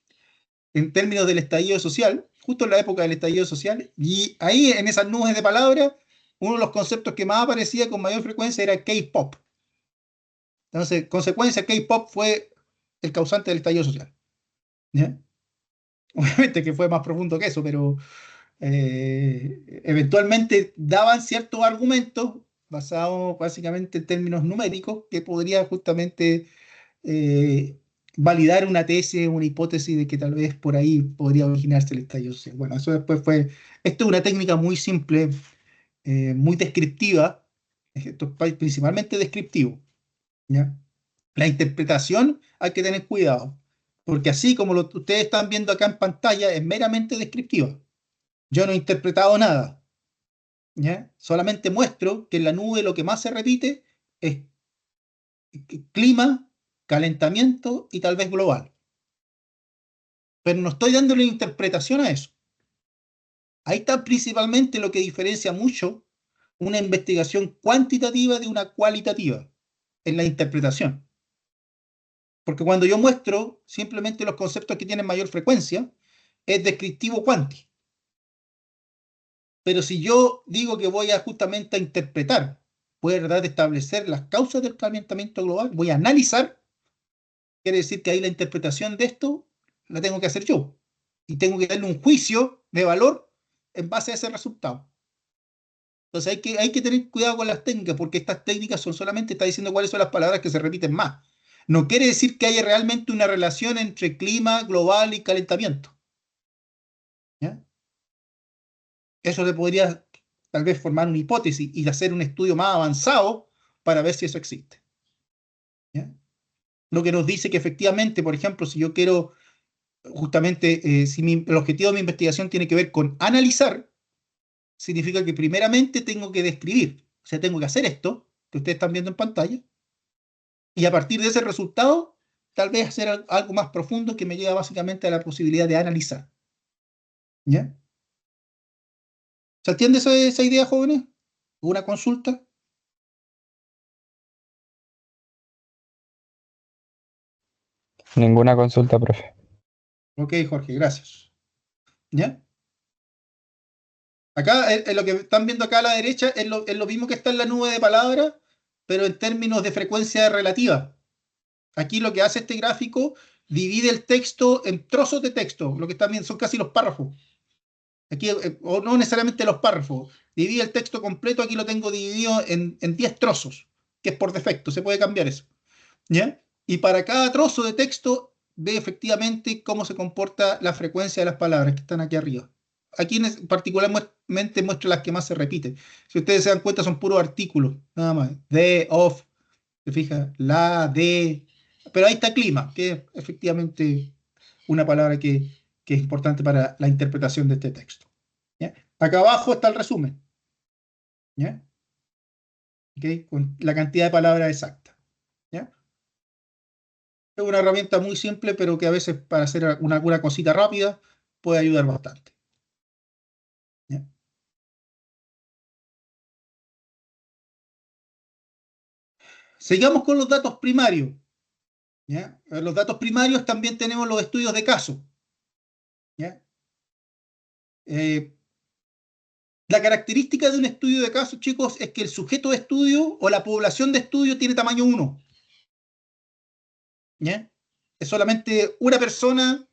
en términos del estallido social, justo en la época del estallido social, y ahí en esas nubes de palabras, uno de los conceptos que más aparecía con mayor frecuencia era K-pop. Entonces, consecuencia, K-pop fue el causante del estallido social, ¿ya? Obviamente que fue más profundo que eso, pero eventualmente daban ciertos argumentos basados básicamente en términos numéricos que podría justamente eh, validar una tesis, una hipótesis de que tal vez por ahí podría originarse el estallido social. Bueno, eso después fue, esto es una técnica muy simple, muy descriptiva, esto es principalmente descriptivo, ¿ya? La interpretación hay que tener cuidado, porque así como ustedes están viendo acá en pantalla, es meramente descriptiva. Yo no he interpretado nada, ¿ya? Solamente muestro que en la nube lo que más se repite es clima, calentamiento y tal vez global. Pero no estoy dándole interpretación a eso. Ahí está principalmente lo que diferencia mucho una investigación cuantitativa de una cualitativa en la interpretación. Porque cuando yo muestro simplemente los conceptos que tienen mayor frecuencia, es descriptivo cuanti. Pero si yo digo que voy a justamente a interpretar, ¿verdad?, establecer las causas del calentamiento global, voy a analizar, quiere decir que ahí la interpretación de esto la tengo que hacer yo. Y tengo que darle un juicio de valor en base a ese resultado. Entonces hay que tener cuidado con las técnicas, porque estas técnicas son solamente, está diciendo cuáles son las palabras que se repiten más. No quiere decir que haya realmente una relación entre clima global y calentamiento, ¿ya? Eso le podría tal vez formar una hipótesis y hacer un estudio más avanzado para ver si eso existe, ¿ya? Lo que nos dice que efectivamente, por ejemplo, si yo quiero justamente, si el objetivo de mi investigación tiene que ver con analizar, significa que primeramente tengo que describir, o sea, tengo que hacer esto que ustedes están viendo en pantalla, y a partir de ese resultado, tal vez hacer algo más profundo que me lleva básicamente a la posibilidad de analizar, ¿ya? ¿Se entiende esa idea, jóvenes? ¿Una consulta? Ninguna consulta, profe. Ok, Jorge, gracias. ¿Ya? Acá, lo que están viendo acá a la derecha es lo mismo que está en la nube de palabras, pero en términos de frecuencia relativa. Aquí lo que hace este gráfico divide el texto en trozos de texto. Lo que están viendo son casi los párrafos. Aquí, o no necesariamente los párrafos. Divide el texto completo, aquí lo tengo dividido en 10 trozos, que es por defecto, se puede cambiar eso, ¿ya? Y para cada trozo de texto ve efectivamente cómo se comporta la frecuencia de las palabras que están aquí arriba. Aquí particularmente muestro las que más se repiten. Si ustedes se dan cuenta, son puros artículos, nada más. De, of, se fija, la, de. Pero ahí está clima, que es efectivamente una palabra que es importante para la interpretación de este texto. ¿Ya? Acá abajo está el resumen, ¿ya? ¿Ok? Con la cantidad de palabras exactas, ¿ya? Es una herramienta muy simple, pero que a veces para hacer una cosita rápida puede ayudar bastante, ¿ya? Sigamos con los datos primarios, ¿ya? En los datos primarios también tenemos los estudios de caso, ¿ya? Eh, la característica de un estudio de caso, chicos, es que el sujeto de estudio o la población de estudio tiene tamaño 1, ¿ya? Es solamente una persona,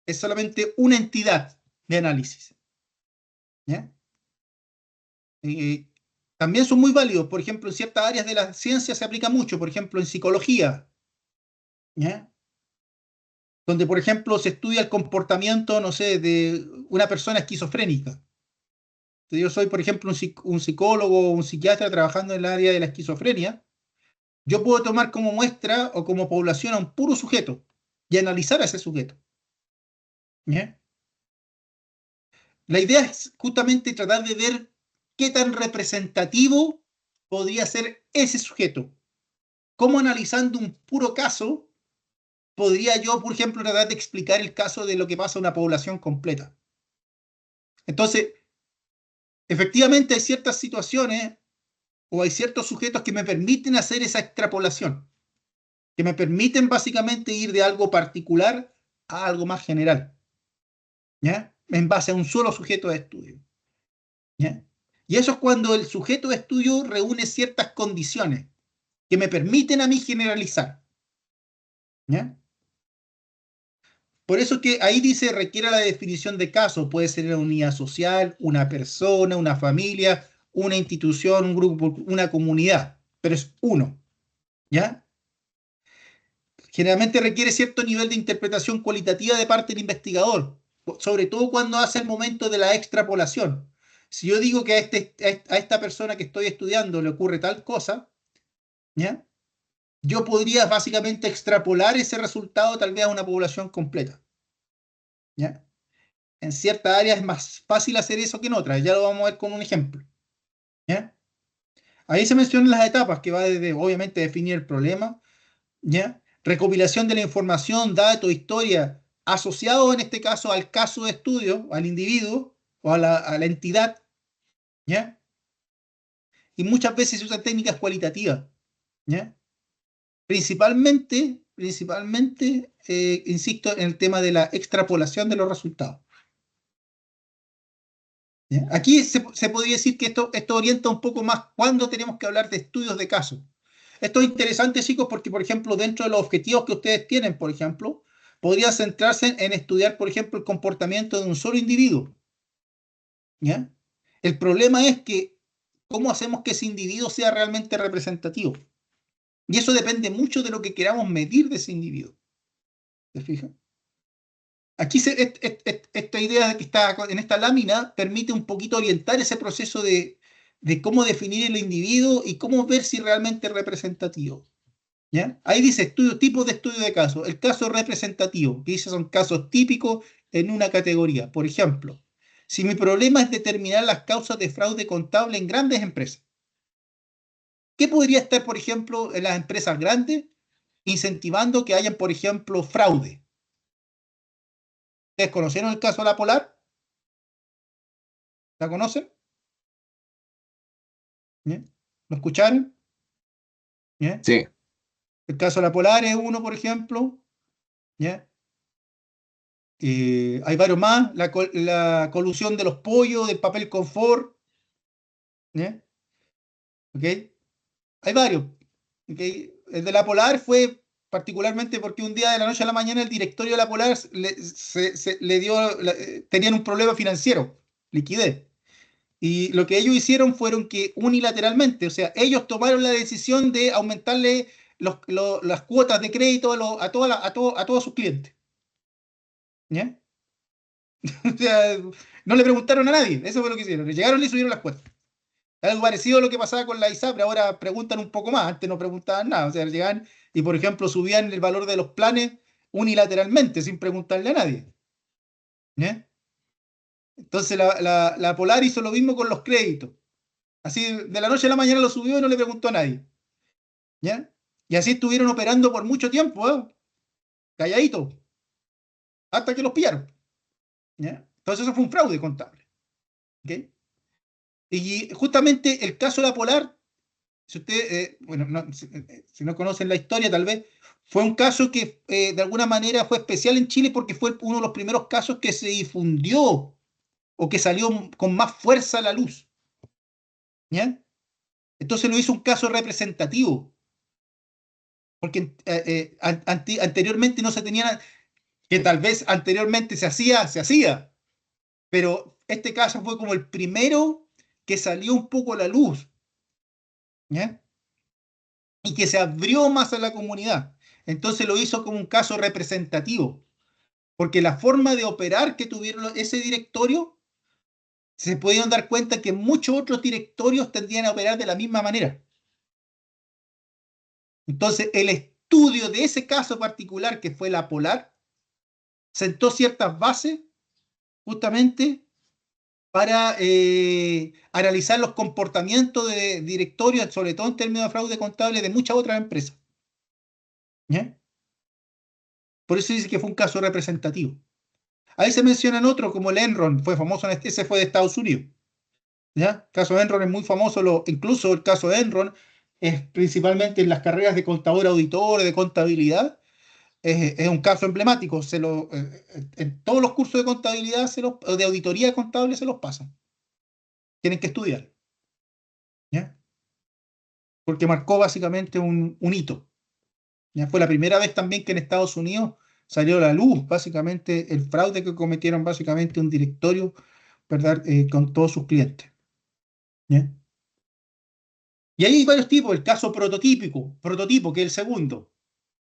es solamente una entidad de análisis, ¿ya? Eh, también son muy válidos, por ejemplo, en ciertas áreas de la ciencia se aplica mucho, por ejemplo, en psicología, ¿ya? Donde, por ejemplo, se estudia el comportamiento, no sé, de una persona esquizofrénica. Entonces, yo soy, por ejemplo, un psicólogo o un psiquiatra trabajando en el área de la esquizofrenia. Yo puedo tomar como muestra o como población a un puro sujeto y analizar a ese sujeto, ¿ya? La idea es justamente tratar de ver qué tan representativo podría ser ese sujeto. Cómo analizando un puro caso podría yo, por ejemplo, tratar de explicar el caso de lo que pasa a una población completa. Entonces, efectivamente hay ciertas situaciones o hay ciertos sujetos que me permiten hacer esa extrapolación, que me permiten básicamente ir de algo particular a algo más general, ¿ya? En base a un solo sujeto de estudio, ¿ya? Y eso es cuando el sujeto de estudio reúne ciertas condiciones que me permiten a mí generalizar, ¿ya? Por eso que ahí dice requiere la definición de caso, puede ser una unidad social, una persona, una familia, una institución, un grupo, una comunidad, pero es uno, ¿ya? Generalmente requiere cierto nivel de interpretación cualitativa de parte del investigador, sobre todo cuando hace el momento de la extrapolación. Si yo digo que a esta persona que estoy estudiando le ocurre tal cosa, ¿ya? Yo podría básicamente extrapolar ese resultado tal vez a una población completa, ¿ya? En ciertas áreas es más fácil hacer eso que en otras, ya lo vamos a ver con un ejemplo, ¿ya? Ahí se mencionan las etapas, que va desde, obviamente, definir el problema, ¿ya? Recopilación de la información, datos, historia, asociado en este caso al caso de estudio, al individuo o a la entidad, ¿ya? Y muchas veces se usan técnicas cualitativas, ¿ya? Principalmente, insisto, en el tema de la extrapolación de los resultados, ¿ya? Aquí se podría decir que esto orienta un poco más cuando tenemos que hablar de estudios de caso. Esto es interesante, chicos, porque, por ejemplo, dentro de los objetivos que ustedes tienen, por ejemplo, podría centrarse en estudiar, por ejemplo, el comportamiento de un solo individuo, ¿ya? El problema es que, ¿cómo hacemos que ese individuo sea realmente representativo? Y eso depende mucho de lo que queramos medir de ese individuo. ¿Se fijan? Aquí esta idea que está en esta lámina permite un poquito orientar ese proceso de cómo definir el individuo y cómo ver si realmente es representativo, ¿ya? Ahí dice tipos de estudio de casos. El caso representativo, que dice son casos típicos en una categoría. Por ejemplo, si mi problema es determinar las causas de fraude contable en grandes empresas, ¿qué podría estar, por ejemplo, en las empresas grandes incentivando que hayan, por ejemplo, fraude? ¿Ustedes conocieron el caso de la Polar? ¿La conocen? ¿Ya? ¿Lo escucharon? ¿Ya? Sí, El caso de la Polar es uno, por ejemplo. ¿Ya? Hay varios más. La colusión de los pollos, del papel confort. ¿Ya? ¿Ok? Hay varios. ¿Ok? El de la Polar fue particularmente porque un día de la noche a la mañana el directorio de la Polar le dio, tenían un problema financiero, liquidez. Y lo que ellos hicieron fueron que unilateralmente, o sea, ellos tomaron la decisión de aumentarle las cuotas de crédito a todos sus clientes. ¿Ya? O sea, no le preguntaron a nadie, eso fue lo que hicieron. Le llegaron y le subieron las cuotas. Algo parecido a lo que pasaba con la ISAPRE, ahora preguntan un poco más, antes no preguntaban nada, o sea, llegaban y, por ejemplo, subían el valor de los planes unilateralmente, sin preguntarle a nadie. ¿Ya? Entonces la Polar hizo lo mismo con los créditos. Así de la noche a la mañana lo subió y no le preguntó a nadie. ¿Ya? Y así estuvieron operando por mucho tiempo, calladito, hasta que los pillaron. ¿Ya? Entonces eso fue un fraude contable. ¿Ok? Y justamente el caso de la Polar, si usted, bueno, si no conocen la historia, tal vez, fue un caso que de alguna manera fue especial en Chile porque fue uno de los primeros casos que se difundió o que salió con más fuerza a la luz. ¿Ya? Entonces lo hizo un caso representativo, porque anteriormente no se tenía, que tal vez anteriormente se hacía, pero este caso fue como el primero que salió un poco a la luz, ¿ya? Y que se abrió más a la comunidad. Entonces lo hizo como un caso representativo, porque la forma de operar que tuvieron ese directorio, se pudieron dar cuenta que muchos otros directorios tendían a operar de la misma manera. Entonces el estudio de ese caso particular, que fue la Polar, sentó ciertas bases justamente para analizar los comportamientos de directorios, sobre todo en términos de fraude contable, de muchas otras empresas. ¿Ya? Por eso dice que fue un caso representativo. Ahí se mencionan otros como el Enron, fue famoso, ese fue de Estados Unidos. ¿Ya? El caso de Enron es muy famoso, incluso el caso de Enron es principalmente en las carreras de contador auditor, de contabilidad, es un caso emblemático. En todos los cursos de contabilidad, o de auditoría contable se los pasan. Tienen que estudiar. ¿Ya? Porque marcó básicamente un hito. Ya fue la primera vez también que en Estados Unidos salió a la luz básicamente el fraude que cometieron básicamente un directorio, ¿verdad? Con todos sus clientes. ¿Ya? Y ahí hay varios tipos, el caso prototipo, que es el segundo,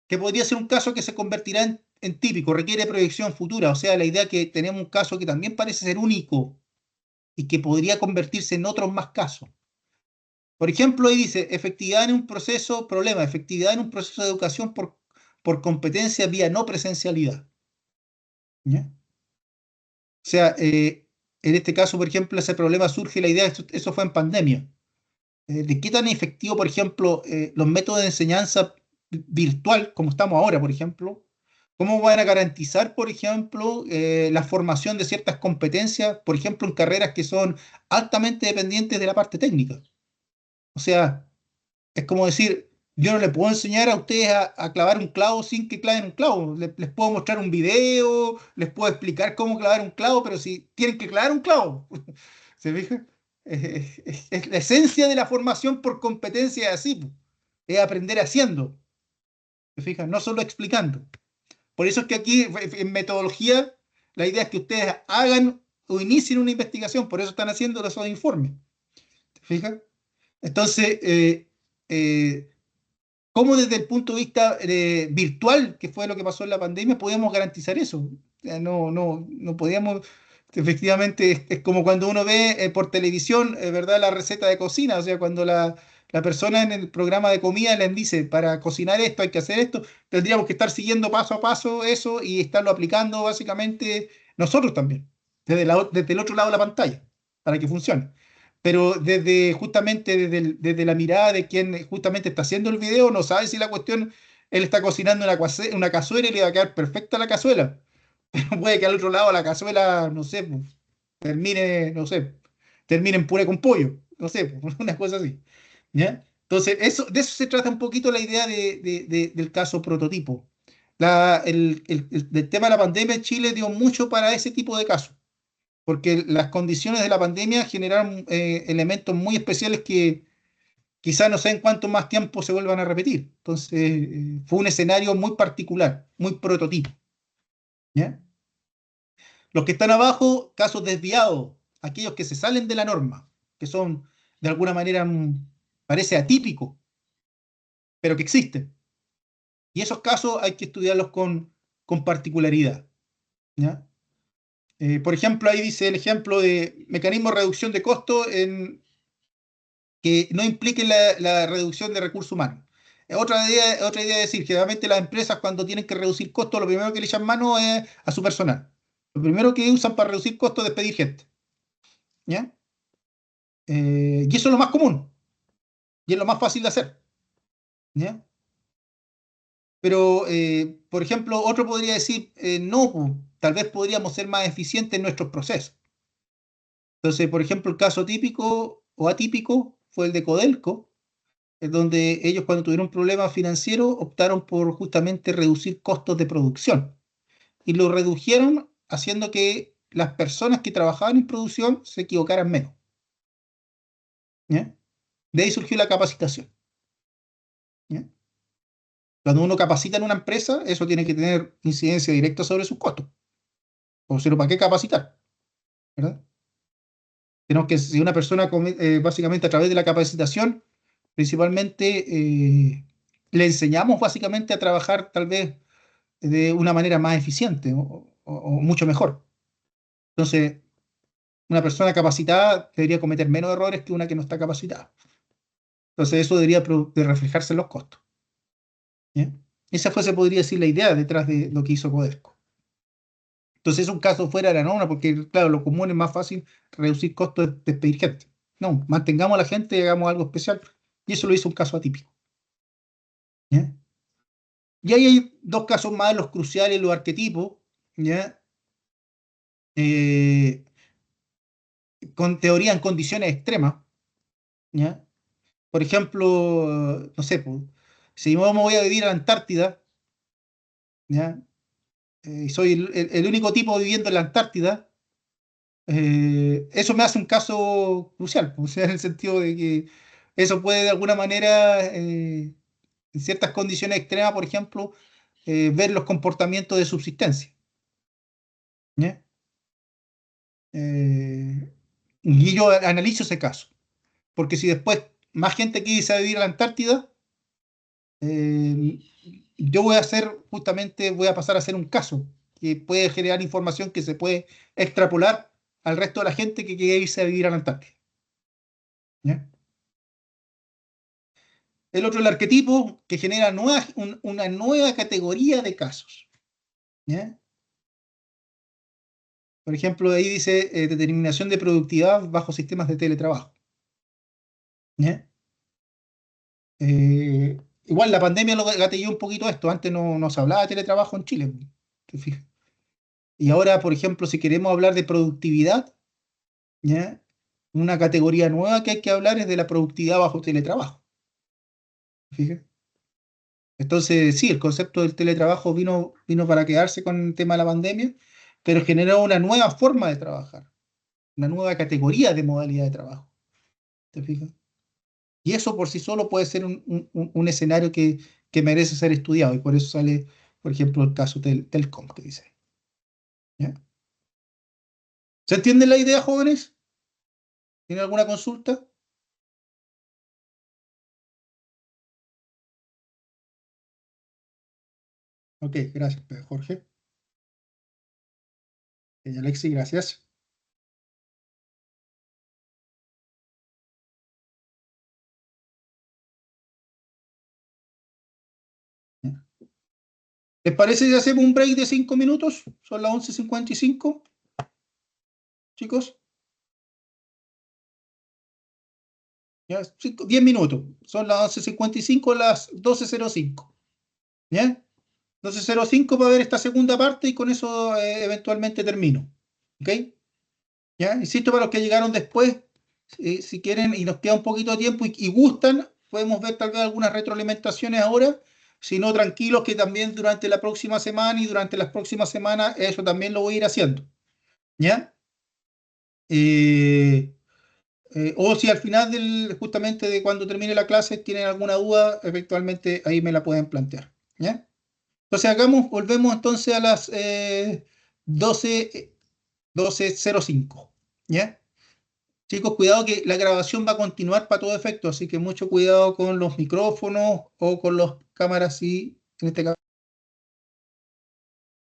que podría ser un caso que se convertirá en típico, requiere proyección futura, o sea, la idea que tenemos un caso que también parece ser único y que podría convertirse en otros más casos. Por ejemplo, ahí dice, efectividad en un proceso, problema, efectividad en un proceso de educación por competencia vía no presencialidad. ¿Ya? O sea, en este caso, por ejemplo, ese problema surge la idea, eso fue en pandemia, de qué tan efectivo, por ejemplo, los métodos de enseñanza virtual, como estamos ahora, por ejemplo, cómo van a garantizar, por ejemplo, la formación de ciertas competencias, por ejemplo, en carreras que son altamente dependientes de la parte técnica. O sea, es como decir, yo no le puedo enseñar a ustedes a clavar un clavo sin que claven un clavo. Les puedo mostrar un video, les puedo explicar cómo clavar un clavo, pero si tienen que clavar un clavo. ¿Se fijan? Es la esencia de la formación por competencia es así, po. Es aprender haciendo. ¿Se fijan? No solo explicando. Por eso es que aquí en metodología la idea es que ustedes hagan o inicien una investigación, por eso están haciendo esos informes. ¿Se fijan? Entonces, eh, ¿cómo desde el punto de vista virtual, que fue lo que pasó en la pandemia, podíamos garantizar eso? O sea, no podíamos, efectivamente, es como cuando uno ve por televisión, ¿verdad? La receta de cocina, o sea, cuando la persona en el programa de comida les dice, para cocinar esto hay que hacer esto, tendríamos que estar siguiendo paso a paso eso y estarlo aplicando básicamente nosotros también, desde el otro lado de la pantalla, para que funcione, pero justamente desde la mirada de quien justamente está haciendo el video, no sabe si la cuestión, él está cocinando una cazuela y le va a quedar perfecta la cazuela, pero puede que al otro lado la cazuela, no sé, pues, termine, no sé, termine en puré con pollo, no sé, pues, una cosa así, ¿ya? Entonces, de eso se trata un poquito la idea del caso prototipo. El tema de la pandemia en Chile dio mucho para ese tipo de casos porque las condiciones de la pandemia generaron elementos muy especiales que quizás no sé en cuánto más tiempo se vuelvan a repetir. Entonces, fue un escenario muy particular, muy prototipo. ¿Ya? Los que están abajo, casos desviados, aquellos que se salen de la norma, que son de alguna manera, parece atípicos, pero que existen. Y esos casos hay que estudiarlos con particularidad. ¿Ya? Por ejemplo, ahí dice el ejemplo de mecanismo de reducción de costos que no impliquen la reducción de recursos humanos. Otra idea es decir, generalmente las empresas cuando tienen que reducir costos, lo primero que le echan mano es a su personal. Lo primero que usan para reducir costos es despedir gente, ¿ya? Y eso es lo más común y es lo más fácil de hacer, ¿ya? Pero, por ejemplo, otro podría decir, no, pues, tal vez podríamos ser más eficientes en nuestros procesos. Entonces, por ejemplo, el caso típico o atípico fue el de Codelco, en donde ellos cuando tuvieron un problema financiero optaron por justamente reducir costos de producción y lo redujeron haciendo que las personas que trabajaban en producción se equivocaran menos, ¿ya? De ahí surgió la capacitación, ¿ya? Cuando uno capacita en una empresa, eso tiene que tener incidencia directa sobre sus costos. O si no, ¿para qué capacitar? ¿Verdad? Tenemos que, si una persona, básicamente a través de la capacitación, principalmente le enseñamos básicamente a trabajar tal vez de una manera más eficiente o mucho mejor. Entonces, una persona capacitada debería cometer menos errores que una que no está capacitada. Entonces, eso debería de reflejarse en los costos. ¿Ya? Esa fue, se podría decir, la idea detrás de lo que hizo Codelco. Entonces, es un caso fuera de la norma, porque, claro, lo común es más fácil reducir costos de despedir gente. No, mantengamos a la gente y hagamos algo especial. Y eso lo hizo un caso atípico. ¿Ya? Y ahí hay dos casos más, los cruciales, los arquetipos, ¿ya? Eh, con teoría en condiciones extremas, ¿ya? Por ejemplo, no sé, pues, si yo me voy a vivir a la Antártida, ¿ya? Y soy el único tipo viviendo en la Antártida, eso me hace un caso crucial, pues, o sea, en el sentido de que eso puede de alguna manera, en ciertas condiciones extremas, por ejemplo, ver los comportamientos de subsistencia, ¿ya? Eh, y yo analizo ese caso, porque si después más gente quiere vivir a la Antártida, eh, yo voy a hacer, justamente voy a pasar a hacer un caso que puede generar información que se puede extrapolar al resto de la gente que quiere irse a vivir a la Antártida, ¿ya? El otro, el arquetipo, que genera una nueva categoría de casos, ¿ya? Por ejemplo, ahí dice determinación de productividad bajo sistemas de teletrabajo, ¿ya? Igual la pandemia lo gatilló un poquito esto. Antes no se hablaba de teletrabajo en Chile, ¿te fijas? Y ahora, por ejemplo, si queremos hablar de productividad, ¿ya? Una categoría nueva que hay que hablar es de la productividad bajo teletrabajo. ¿Te fijas? Entonces, sí, el concepto del teletrabajo vino para quedarse con el tema de la pandemia, pero generó una nueva forma de trabajar, una nueva categoría de modalidad de trabajo. ¿Te fijas? Y eso por sí solo puede ser un escenario que merece ser estudiado, y por eso sale, por ejemplo, el caso del Telcom que dice. ¿Ya? ¿Se entiende la idea, jóvenes? ¿Tienen alguna consulta? Ok, gracias, Jorge. Alexi, gracias. ¿Ya? ¿Les parece si hacemos un break de 5 minutos? Son las 11:55, chicos. ¿Ya? 10 minutos. Son las 11:55, las 12:05. ¿Ya? 12:05 para ver esta segunda parte y con eso eventualmente termino. ¿Ok? ¿Ya? Insisto, para los que llegaron después, si quieren y nos queda un poquito de tiempo y gustan, podemos ver tal vez algunas retroalimentaciones ahora. Si no, tranquilos que también durante la próxima semana y durante las próximas semanas eso también lo voy a ir haciendo. ¿Ya? Eh, o si al final justamente de cuando termine la clase tienen alguna duda, eventualmente ahí me la pueden plantear. ¿Ya? Entonces volvemos entonces a las 12, 12:05. ¿Ya? Chicos, cuidado que la grabación va a continuar para todo efecto, así que mucho cuidado con los micrófonos o con las cámaras en este caso,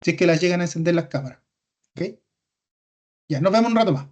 si es que las llegan a encender las cámaras. ¿Ok? Ya, nos vemos un rato más.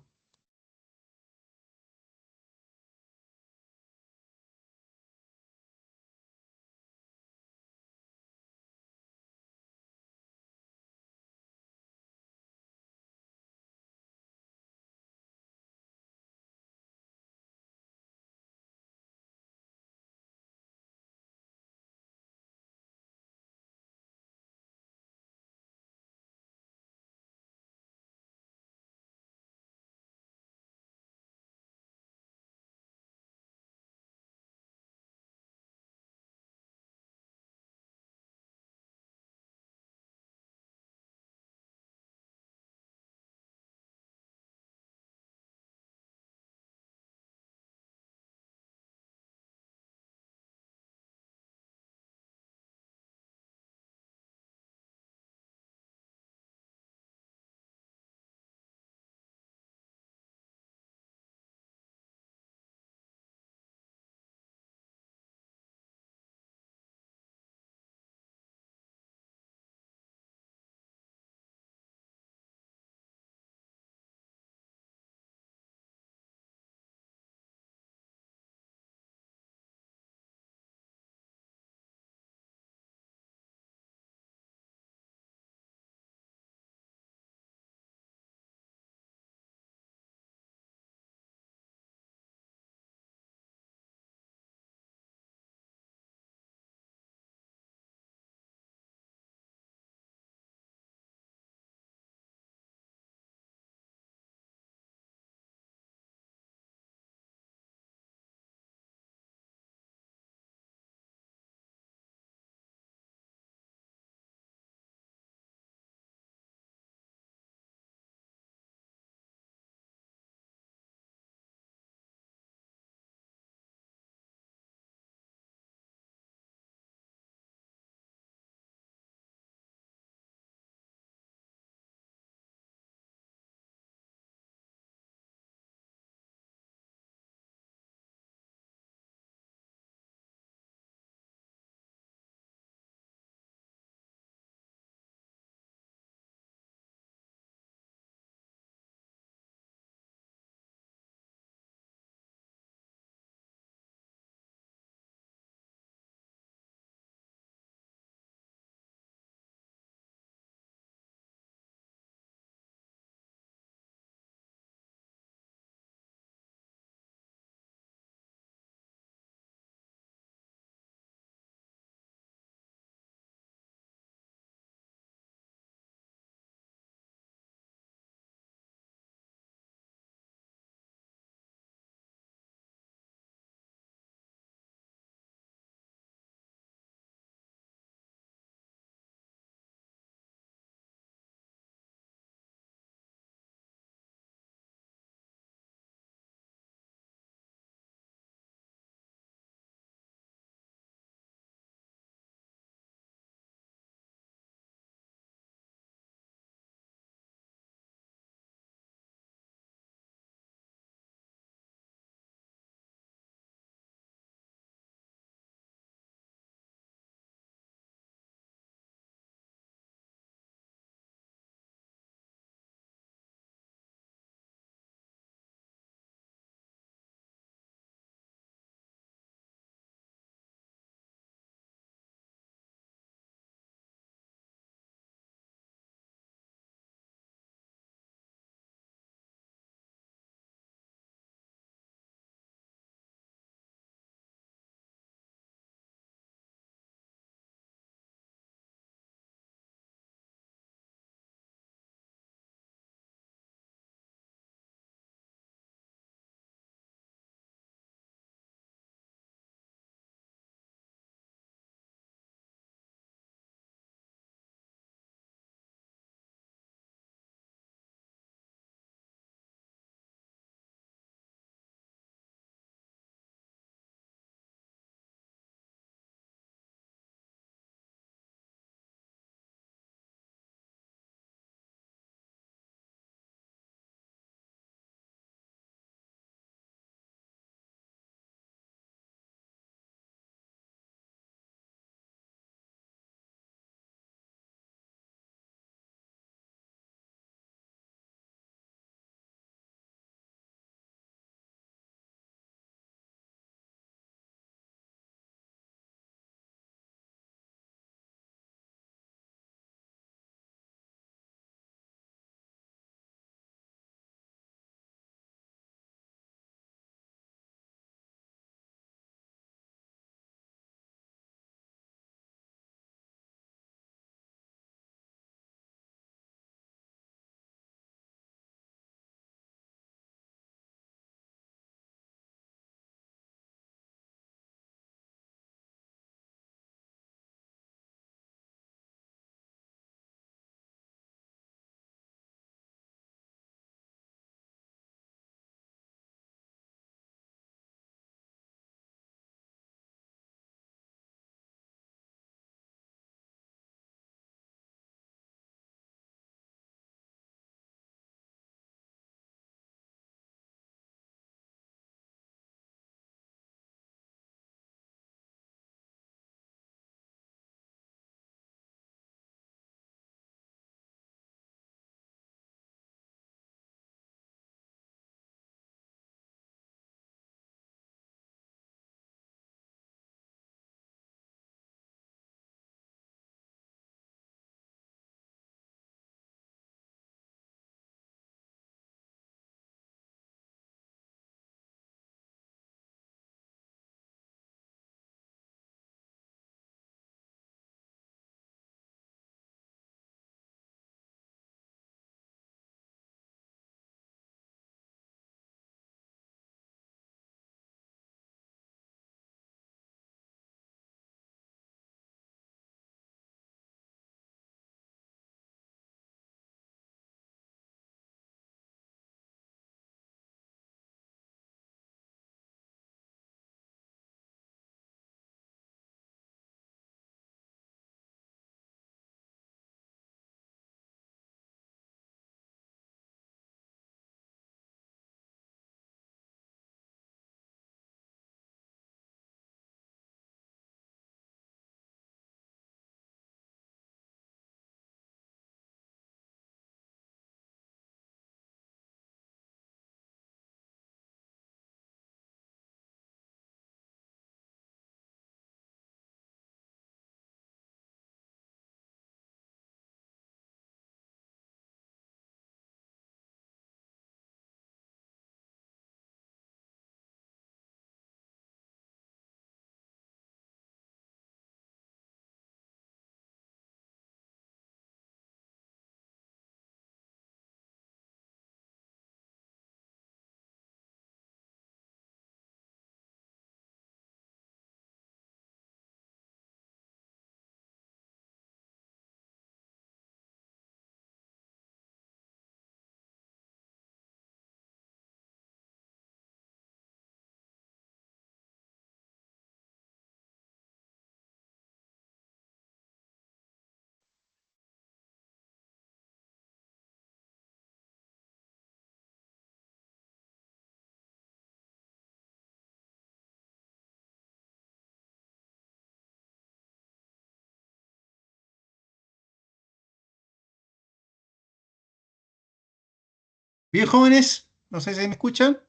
Bien, jóvenes, no sé si me escuchan.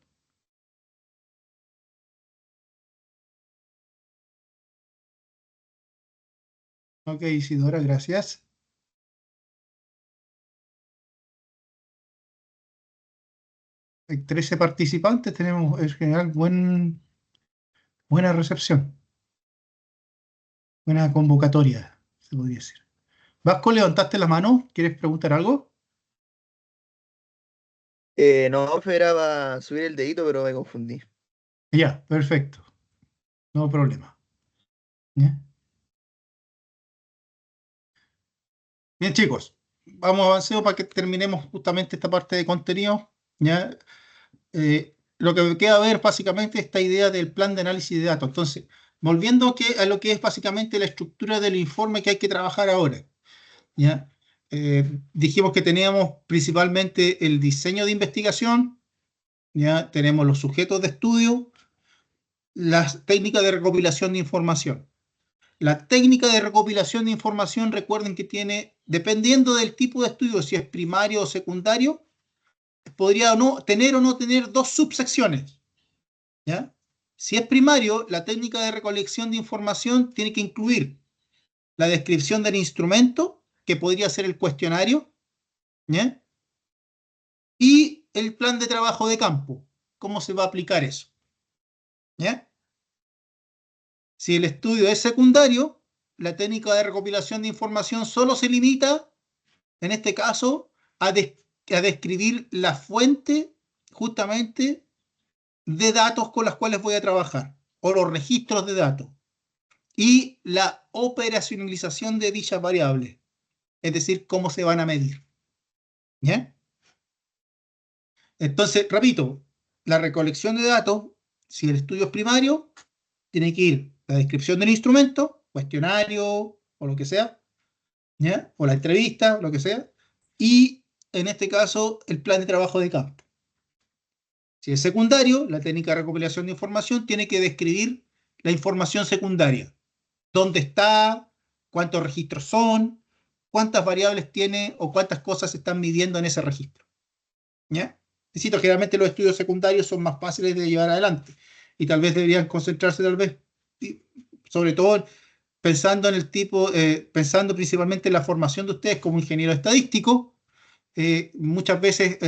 Ok, Isidora, gracias. Hay 13 participantes, tenemos en general buena recepción, buena convocatoria, se podría decir. Vasco, levantaste la mano, ¿quieres preguntar algo? No, era para subir el dedito, pero me confundí. Ya, perfecto, no problema. ¿Ya? Bien, chicos, vamos avancando para que terminemos justamente esta parte de contenido. ¿Ya? Lo que queda ver básicamente es esta idea del plan de análisis de datos. Entonces, volviendo a lo que es básicamente la estructura del informe que hay que trabajar ahora. ¿Ya? Dijimos que teníamos principalmente el diseño de investigación, ¿ya? Tenemos los sujetos de estudio, las técnicas de recopilación de información. La técnica de recopilación de información, recuerden que tiene, dependiendo del tipo de estudio, si es primario o secundario, podría o no tener dos subsecciones. ¿Ya? Si es primario, la técnica de recolección de información tiene que incluir la descripción del instrumento, que podría ser el cuestionario, ¿ya? Y el plan de trabajo de campo, cómo se va a aplicar eso. ¿Ya? Si el estudio es secundario, la técnica de recopilación de información solo se limita, en este caso, a describir la fuente justamente de datos con las cuales voy a trabajar, o los registros de datos, y la operacionalización de dichas variables, es decir, cómo se van a medir. ¿Ya? Entonces, repito, la recolección de datos, si el estudio es primario, tiene que ir la descripción del instrumento, cuestionario o lo que sea, ¿ya? O la entrevista, lo que sea, y en este caso el plan de trabajo de campo. Si es secundario, la técnica de recopilación de información tiene que describir la información secundaria, dónde está, cuántos registros son, cuántas variables tiene o cuántas cosas se están midiendo en ese registro. ¿Ya? Insisto, generalmente los estudios secundarios son más fáciles de llevar adelante y tal vez deberían concentrarse sobre todo pensando en el tipo, pensando principalmente en la formación de ustedes como ingeniero estadístico. Muchas veces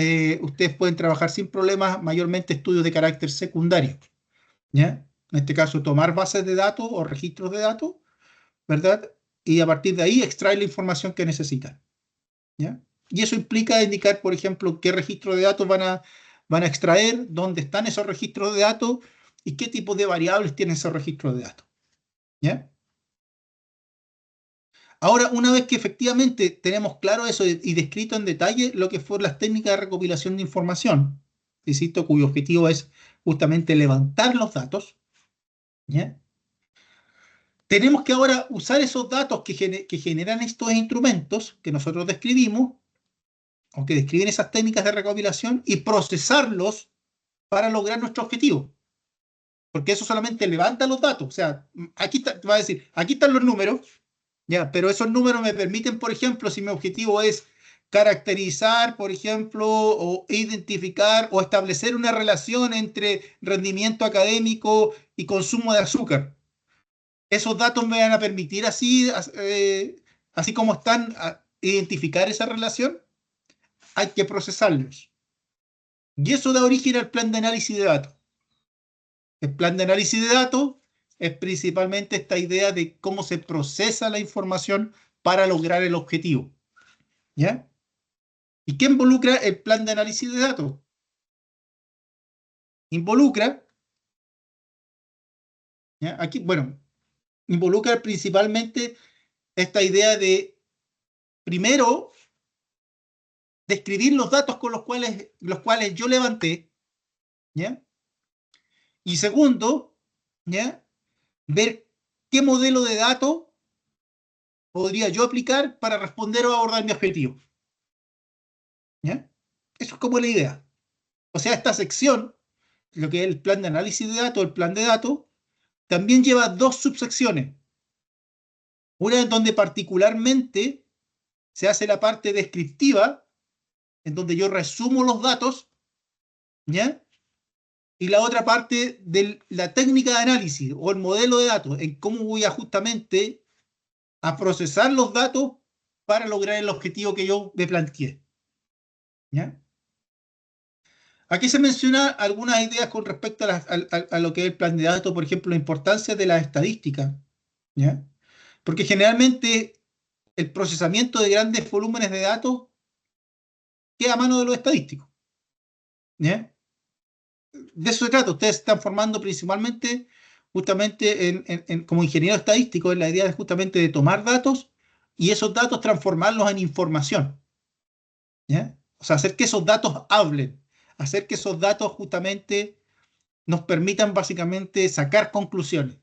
ustedes pueden trabajar sin problemas, mayormente estudios de carácter secundario. ¿Ya? En este caso, tomar bases de datos o registros de datos, ¿verdad? Y a partir de ahí extraer la información que necesitan. ¿Ya? Y eso implica indicar, por ejemplo, qué registro de datos van a extraer, dónde están esos registros de datos y qué tipo de variables tienen esos registros de datos. ¿Ya? Ahora, una vez que efectivamente tenemos claro eso y descrito en detalle lo que fueron las técnicas de recopilación de información, insisto, cuyo objetivo es justamente levantar los datos, ¿ya? Tenemos que ahora usar esos datos que generan estos instrumentos que nosotros describimos, o que describen esas técnicas de recopilación, y procesarlos para lograr nuestro objetivo. Porque eso solamente levanta los datos. O sea, aquí está, va a decir, aquí están los números, ya, pero esos números me permiten, por ejemplo, si mi objetivo es caracterizar, por ejemplo, o identificar o establecer una relación entre rendimiento académico y consumo de azúcar. Esos datos me van a permitir así como están, identificar esa relación. Hay que procesarlos. Y eso da origen al plan de análisis de datos. El plan de análisis de datos es principalmente esta idea de cómo se procesa la información para lograr el objetivo. ¿Ya? ¿Y qué involucra el plan de análisis de datos? Involucra, ¿ya? Aquí, bueno, involucra principalmente esta idea de, primero, describir los datos con los cuales yo levanté, ¿ya? Y segundo, ¿ya? Ver qué modelo de datos podría yo aplicar para responder o abordar mi objetivo. ¿Ya? Eso es como la idea. O sea, esta sección, lo que es el plan de análisis de datos, el plan de datos, también lleva dos subsecciones. Una en donde particularmente se hace la parte descriptiva, en donde yo resumo los datos, ¿ya? Y la otra parte de la técnica de análisis o el modelo de datos, en cómo voy a justamente a procesar los datos para lograr el objetivo que yo me planteé, ¿ya? Aquí se menciona algunas ideas con respecto a lo que es el plan de datos, por ejemplo, la importancia de la estadística, ¿ya? Porque generalmente el procesamiento de grandes volúmenes de datos queda a mano de los estadísticos, ¿ya? De eso se trata. Ustedes se están formando principalmente justamente como ingeniero estadístico en la idea de justamente de tomar datos y esos datos transformarlos en información, ¿ya? O sea, hacer que esos datos hablen, hacer que esos datos justamente nos permitan básicamente sacar conclusiones,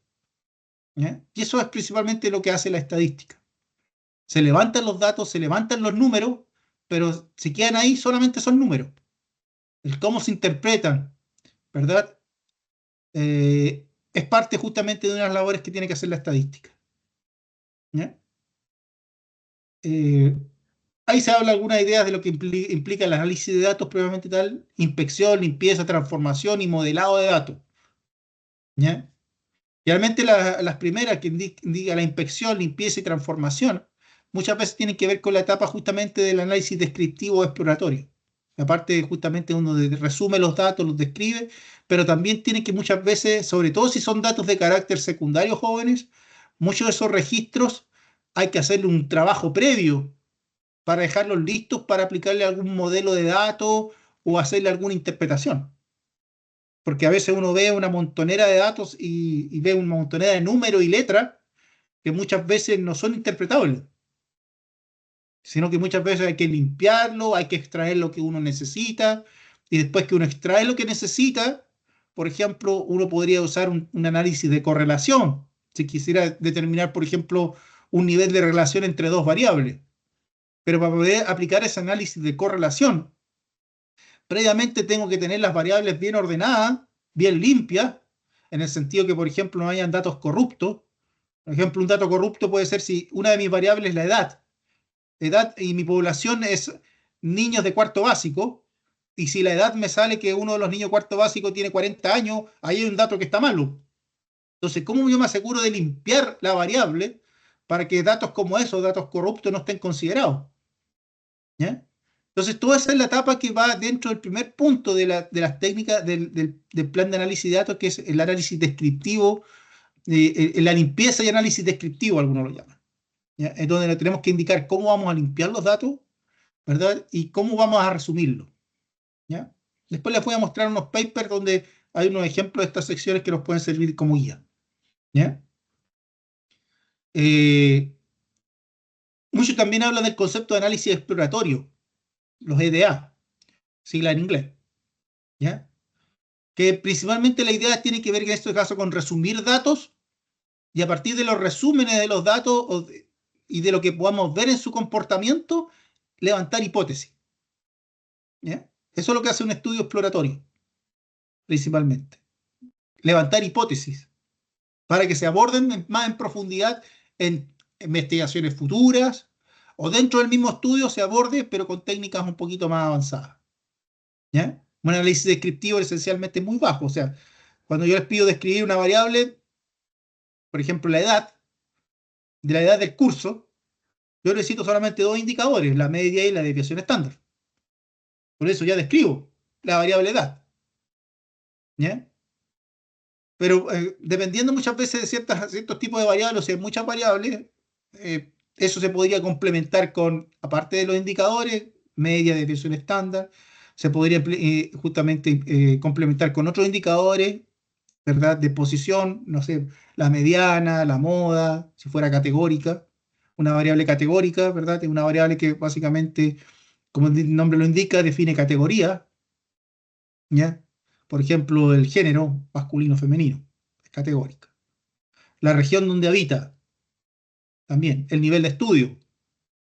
¿ya? Y eso es principalmente lo que hace la estadística. Se levantan los datos, se levantan los números, pero si quedan ahí solamente son números. El cómo se interpretan, ¿verdad? Es parte justamente de unas labores que tiene que hacer la estadística, ¿ya? Eh, Ahí se habla algunas ideas de lo que implica el análisis de datos previamente tal, inspección, limpieza, transformación y modelado de datos, ¿ya? Realmente las primeras que indica la inspección, limpieza y transformación, muchas veces tienen que ver con la etapa justamente del análisis descriptivo o exploratorio. Aparte justamente uno resume los datos, los describe, pero también tiene que muchas veces, sobre todo si son datos de carácter secundario jóvenes, muchos de esos registros hay que hacerle un trabajo previo para dejarlos listos para aplicarle algún modelo de datos o hacerle alguna interpretación. Porque a veces uno ve una montonera de datos y ve una montonera de números y letras que muchas veces no son interpretables, sino que muchas veces hay que limpiarlo, hay que extraer lo que uno necesita, y después que uno extrae lo que necesita, por ejemplo, uno podría usar un análisis de correlación, si quisiera determinar, por ejemplo, un nivel de relación entre dos variables. Pero para poder aplicar ese análisis de correlación, previamente tengo que tener las variables bien ordenadas, bien limpias, en el sentido que, por ejemplo, no hayan datos corruptos. Por ejemplo, un dato corrupto puede ser si una de mis variables es la edad y mi población es niños de cuarto básico, y si la edad me sale que uno de los niños de cuarto básico tiene 40 años, ahí hay un dato que está malo. Entonces, ¿cómo yo me aseguro de limpiar la variable para que datos como esos, datos corruptos, no estén considerados? ¿Ya? Entonces, toda esa es la etapa que va dentro del primer punto de las técnicas del plan de análisis de datos, que es el análisis descriptivo, la limpieza y análisis descriptivo, algunos lo llaman, ¿ya? Es donde tenemos que indicar cómo vamos a limpiar los datos, ¿verdad? Y cómo vamos a resumirlos, ¿ya? Después les voy a mostrar unos papers donde hay unos ejemplos de estas secciones que nos pueden servir como guía, ¿ya? Eh, Muchos también hablan del concepto de análisis exploratorio, los EDA, sigla en inglés, ¿ya? Que principalmente la idea tiene que ver en este caso con resumir datos y a partir de los resúmenes de los datos y de lo que podamos ver en su comportamiento, levantar hipótesis, ¿ya? Eso es lo que hace un estudio exploratorio, principalmente. Levantar hipótesis para que se aborden más en profundidad en investigaciones futuras o dentro del mismo estudio se aborde, pero con técnicas un poquito más avanzadas, ¿ya? Un análisis descriptivo esencialmente muy bajo. O sea, cuando yo les pido describir una variable, por ejemplo, de la edad del curso, yo necesito solamente dos indicadores, la media y la desviación estándar. Por eso ya describo la variable edad, ¿ya? Pero dependiendo muchas veces de ciertos tipos de variables, o sea, muchas variables, eso se podría complementar con, aparte de los indicadores, media, desviación estándar, se podría justamente complementar con otros indicadores, ¿verdad? De posición, no sé, la mediana, la moda, si fuera categórica, una variable categórica, ¿verdad? Es una variable que básicamente, como el nombre lo indica, define categoría, ¿ya? Por ejemplo, el género masculino o femenino, es categórica. La región donde habita, también. El nivel de estudio,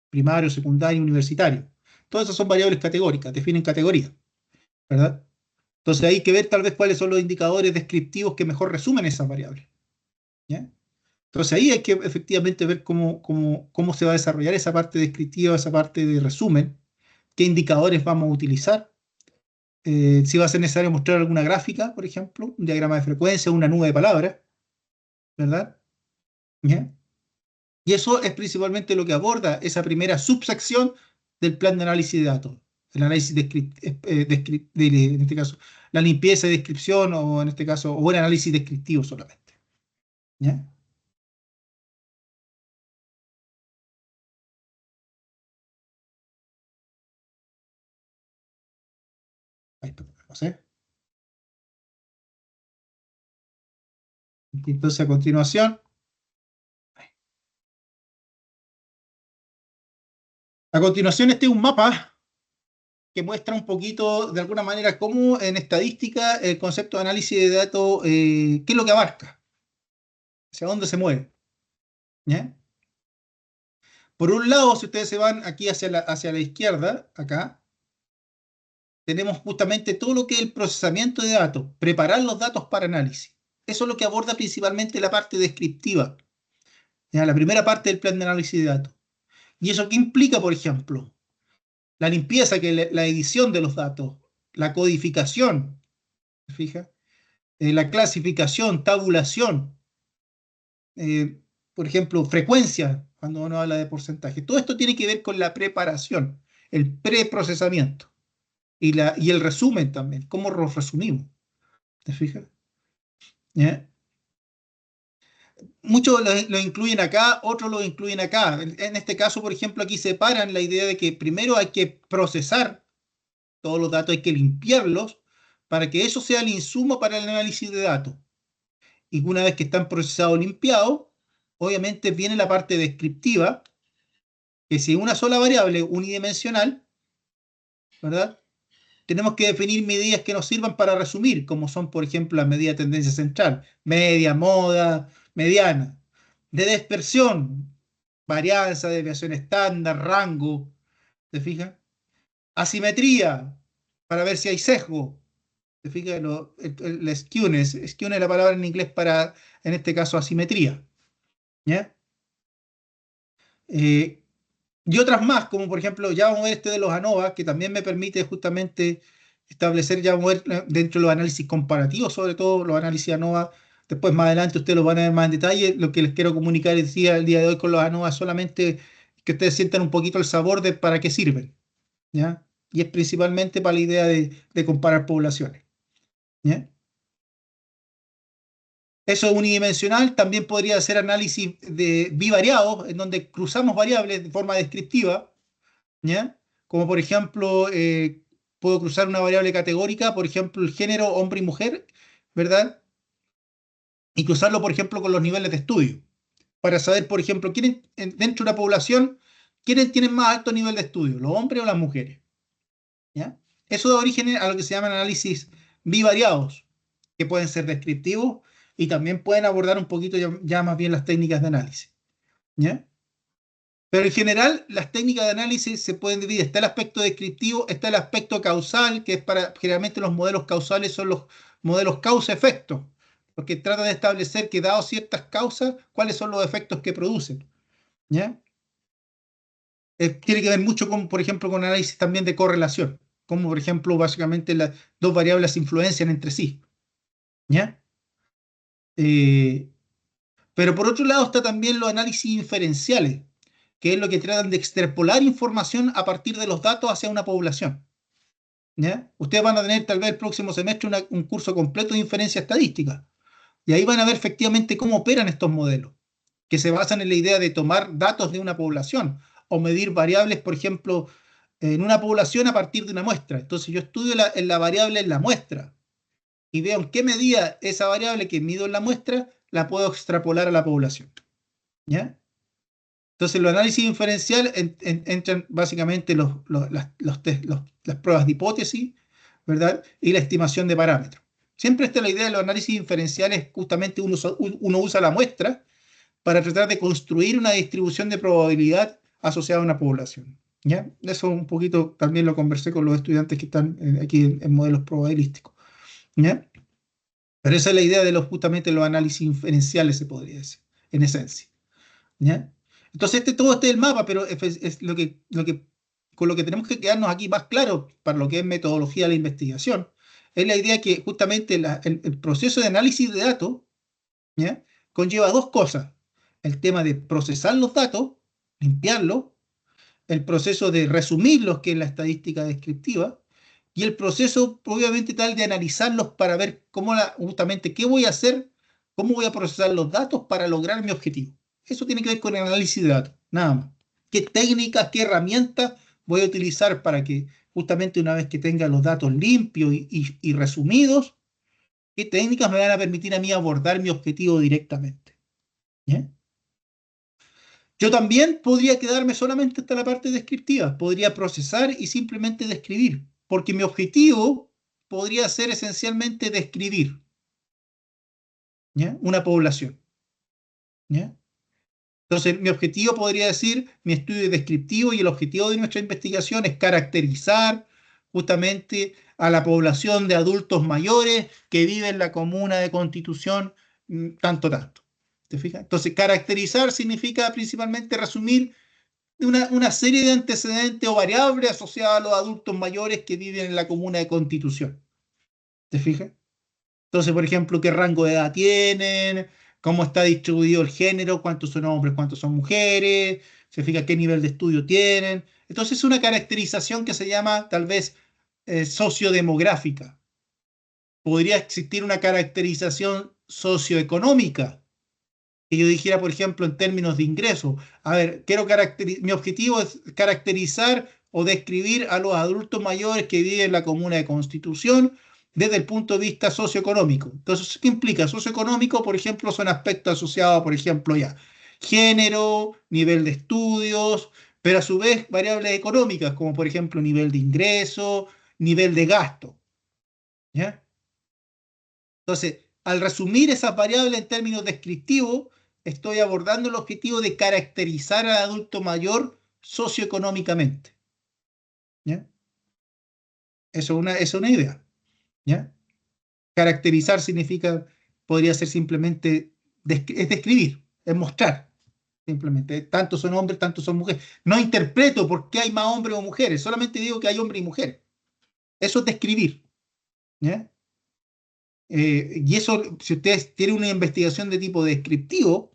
primario, secundario, universitario. Todas esas son variables categóricas, definen categoría, ¿verdad? Entonces hay que ver tal vez cuáles son los indicadores descriptivos que mejor resumen esas variables, ¿ya? Entonces ahí hay que efectivamente ver cómo se va a desarrollar esa parte descriptiva, esa parte de resumen, qué indicadores vamos a utilizar, si va a ser necesario mostrar alguna gráfica, por ejemplo, un diagrama de frecuencia, una nube de palabras, ¿verdad? ¿Ya? Y eso es principalmente lo que aborda esa primera subsección del plan de análisis de datos. El análisis en este caso, la limpieza de descripción o en este caso, o el análisis descriptivo solamente. ¿Ya? Ahí está, no sé. Entonces, a continuación, este es un mapa que muestra un poquito, de alguna manera, cómo en estadística el concepto de análisis de datos, qué es lo que abarca, hacia dónde se mueve. ¿Ya? Por un lado, si ustedes se van aquí hacia la izquierda, acá, tenemos justamente todo lo que es el procesamiento de datos, preparar los datos para análisis. Eso es lo que aborda principalmente la parte descriptiva, ¿ya? La primera parte del plan de análisis de datos. ¿Y eso qué implica, por ejemplo? La limpieza, que es la edición de los datos, la codificación, ¿se fija? La clasificación, tabulación, eh, por ejemplo, frecuencia, cuando uno habla de porcentaje. Todo esto tiene que ver con la preparación, el preprocesamiento y el resumen también, cómo lo resumimos. ¿Te fijas? ¿Ya? Muchos lo incluyen acá, otros lo incluyen acá. En este caso, por ejemplo, aquí separan la idea de que primero hay que procesar todos los datos, hay que limpiarlos para que eso sea el insumo para el análisis de datos. Y una vez que están procesados, limpiados, obviamente viene la parte descriptiva, que si una sola variable unidimensional, ¿verdad? Tenemos que definir medidas que nos sirvan para resumir, como son, por ejemplo, las medidas de tendencia central, media, moda, mediana. De dispersión, varianza, desviación estándar, rango, ¿te fijas? Asimetría, para ver si hay sesgo, ¿te fijas? El skewness, skewness es la palabra en inglés para, en este caso, asimetría, ¿ya? Eh, y otras más, como por ejemplo, ya vamos a ver este de los ANOVA, que también me permite justamente establecer, ya vamos a ver dentro de los análisis comparativos, sobre todo los análisis ANOVA. Después, más adelante, ustedes lo van a ver más en detalle. Lo que les quiero comunicar el día de hoy con los ANOVA es solamente que ustedes sientan un poquito el sabor de para qué sirven, ¿ya? Y es principalmente para la idea de comparar poblaciones, ¿ya? Eso es unidimensional. También podría ser análisis de bivariados, en donde cruzamos variables de forma descriptiva, ¿ya? Como por ejemplo, puedo cruzar una variable categórica, por ejemplo, el género hombre y mujer, ¿verdad? Y cruzarlo, por ejemplo, con los niveles de estudio, para saber, por ejemplo, dentro de una población, quiénes tienen más alto nivel de estudio, los hombres o las mujeres, ¿ya? Eso da origen a lo que se llaman análisis bivariados, que pueden ser descriptivos y también pueden abordar un poquito ya más bien las técnicas de análisis, ¿ya? Pero en general, las técnicas de análisis se pueden dividir. Está el aspecto descriptivo, está el aspecto causal, que es para, generalmente los modelos causales son los modelos causa-efecto, porque tratan de establecer que, dado ciertas causas, cuáles son los efectos que producen, ¿ya? Tiene que ver mucho con, por ejemplo, con análisis también de correlación, como por ejemplo, básicamente las dos variables se influencian entre sí, ¿ya? Eh, pero por otro lado está también los análisis inferenciales, que es lo que tratan de extrapolar información a partir de los datos hacia una población, ¿ya? Ustedes van a tener tal vez el próximo semestre un curso completo de inferencia estadística, y ahí van a ver efectivamente cómo operan estos modelos, que se basan en la idea de tomar datos de una población o medir variables, por ejemplo, en una población a partir de una muestra. Entonces yo estudio la variable en la muestra y veo en qué medida esa variable que mido en la muestra la puedo extrapolar a la población, ¿ya? Entonces, los análisis inferenciales entran básicamente las pruebas de hipótesis, ¿verdad? Y la estimación de parámetros. Siempre está la idea de los análisis inferenciales, justamente uno usa la muestra para tratar de construir una distribución de probabilidad asociada a una población, ¿ya? Eso un poquito también lo conversé con los estudiantes que están aquí en modelos probabilísticos, ¿ya? Pero esa es la idea de justamente los análisis inferenciales, se podría decir, en esencia, ¿ya? Entonces, todo este es el mapa, pero es lo que con lo que tenemos que quedarnos aquí más claro para lo que es metodología de la investigación, es la idea que justamente el proceso de análisis de datos, ¿ya?, conlleva dos cosas. El tema de procesar los datos, limpiarlos, el proceso de resumirlos, que es la estadística descriptiva, y el proceso, obviamente, tal de analizarlos para ver justamente qué voy a hacer, cómo voy a procesar los datos para lograr mi objetivo. Eso tiene que ver con el análisis de datos, nada más. ¿Qué técnicas, qué herramientas voy a utilizar para que justamente una vez que tenga los datos limpios y resumidos, qué técnicas me van a permitir a mí abordar mi objetivo directamente? ¿Ya? Yo también podría quedarme solamente hasta la parte descriptiva, podría procesar y simplemente describir, porque mi objetivo podría ser esencialmente describir, ¿ya?, una población, ¿ya? Entonces, mi objetivo podría decir, mi estudio es descriptivo y el objetivo de nuestra investigación es caracterizar justamente a la población de adultos mayores que vive en la comuna de Constitución, tanto. ¿Te fijas? Entonces, caracterizar significa principalmente resumir una serie de antecedentes o variables asociadas a los adultos mayores que viven en la comuna de Constitución. ¿Te fijas? Entonces, por ejemplo, qué rango de edad tienen, cómo está distribuido el género, cuántos son hombres, cuántos son mujeres, se fija qué nivel de estudio tienen. Entonces, es una caracterización que se llama tal vez sociodemográfica. Podría existir una caracterización socioeconómica, que yo dijera, por ejemplo, en términos de ingreso. A ver, mi objetivo es caracterizar o describir a los adultos mayores que viven en la comuna de Constitución desde el punto de vista socioeconómico. Entonces, ¿qué implica? Socioeconómico, por ejemplo, son aspectos asociados, por ejemplo, ya, género, nivel de estudios, pero a su vez variables económicas, como por ejemplo nivel de ingreso, nivel de gasto. ¿Ya? Entonces, al resumir esas variables en términos descriptivos, estoy abordando el objetivo de caracterizar al adulto mayor socioeconómicamente. ¿Ya? Eso es una idea. ¿Ya? Caracterizar significa, podría ser simplemente, es describir, es mostrar, simplemente. Tantos son hombres, tantos son mujeres. No interpreto por qué hay más hombres o mujeres, solamente digo que hay hombres y mujeres. Eso es describir. ¿Ya? Y eso, si ustedes tienen una investigación de tipo descriptivo,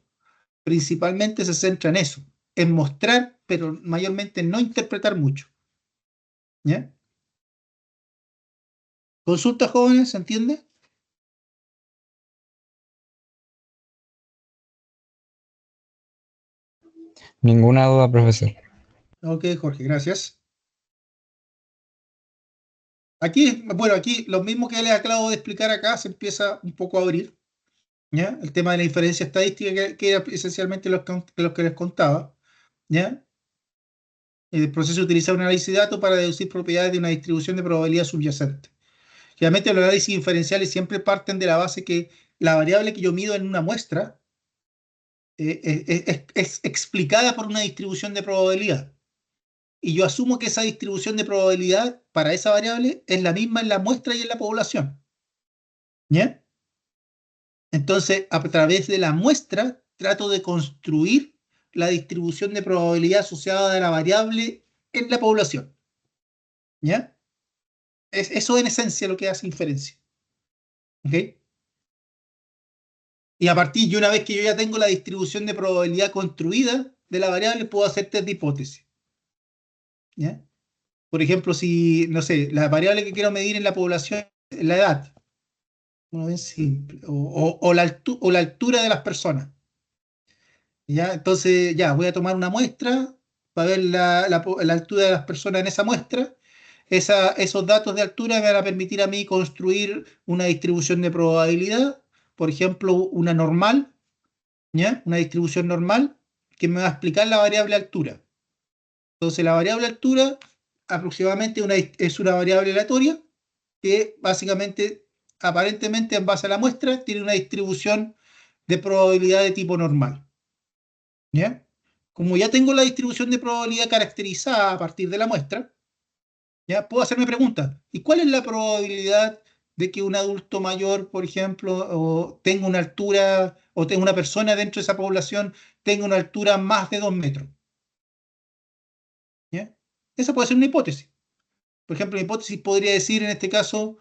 principalmente se centra en eso, en mostrar, pero mayormente no interpretar mucho. ¿Ya? ¿Consulta, jóvenes? ¿Se entiende? Ninguna duda, profesor. Ok, Jorge, gracias. Aquí, bueno, aquí lo mismo que les acabo de explicar acá se empieza un poco a abrir. ¿Ya? El tema de la inferencia estadística, que era esencialmente lo que les contaba. ¿Ya? El proceso de utilizar un análisis de datos para deducir propiedades de una distribución de probabilidad subyacente. Realmente los análisis inferenciales siempre parten de la base que la variable que yo mido en una muestra es explicada por una distribución de probabilidad. Y yo asumo que esa distribución de probabilidad para esa variable es la misma en la muestra y en la población. ¿Ya? Entonces, a través de la muestra, trato de construir la distribución de probabilidad asociada a la variable en la población. ¿Ya? Eso en esencia lo que hace inferencia. ¿Ok? Y a partir, y una vez que yo ya tengo la distribución de probabilidad construida de la variable, puedo hacer test de hipótesis. ¿Ya? Por ejemplo, si, no sé, la variable que quiero medir en la población es la edad, uno bien simple, o la altura de las personas. ¿Ya? Entonces, ya, voy a tomar una muestra para ver la altura de las personas en esa muestra. Esos datos de altura me van a permitir a mí construir una distribución de probabilidad, por ejemplo, una normal, ¿ya? Una distribución normal que me va a explicar la variable altura. Entonces, la variable altura aproximadamente es una variable aleatoria que básicamente, aparentemente, en base a la muestra, tiene una distribución de probabilidad de tipo normal. ¿Ya? Como ya tengo la distribución de probabilidad caracterizada a partir de la muestra, ya puedo hacerme preguntas. ¿Y cuál es la probabilidad de que un adulto mayor, por ejemplo, o tenga una altura, o tenga una persona dentro de esa población, tenga una altura más de 2 metros? ¿Ya? Esa puede ser una hipótesis. Por ejemplo, la hipótesis podría decir en este caso,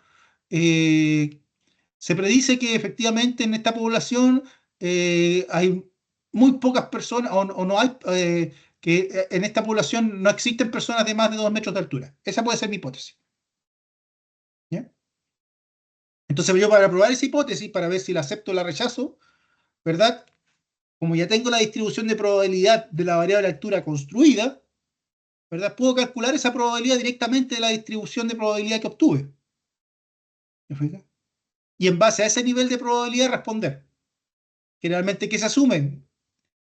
se predice que efectivamente en esta población hay muy pocas personas, o no hay, que en esta población no existen personas de más de 2 metros de altura. Esa puede ser mi hipótesis. ¿Ya? Entonces yo para probar esa hipótesis, para ver si la acepto o la rechazo, ¿verdad? Como ya tengo la distribución de probabilidad de la variable altura construida, ¿verdad? Puedo calcular esa probabilidad directamente de la distribución de probabilidad que obtuve. ¿Me fijas? Y en base a ese nivel de probabilidad responder. Generalmente, ¿qué se asume?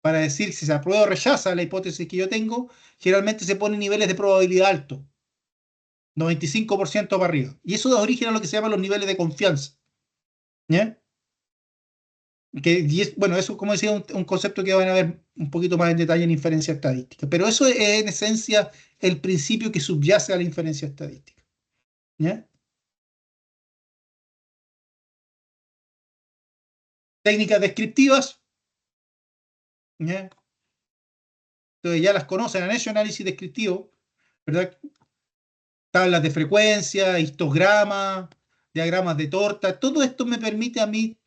Para decir si se aprueba o rechaza la hipótesis que yo tengo, generalmente se ponen niveles de probabilidad alto, 95% para arriba. Y eso da origen a lo que se llama los niveles de confianza. ¿Ya? Bueno, eso, como decía, un concepto que van a ver un poquito más en detalle en inferencia estadística. Pero eso es en esencia el principio que subyace a la inferencia estadística. ¿Ya? Técnicas descriptivas. ¿Ya? Entonces ya las conocen, han hecho análisis descriptivo, ¿verdad? Tablas de frecuencia, histogramas, diagramas de torta. Todo esto me permite a mí,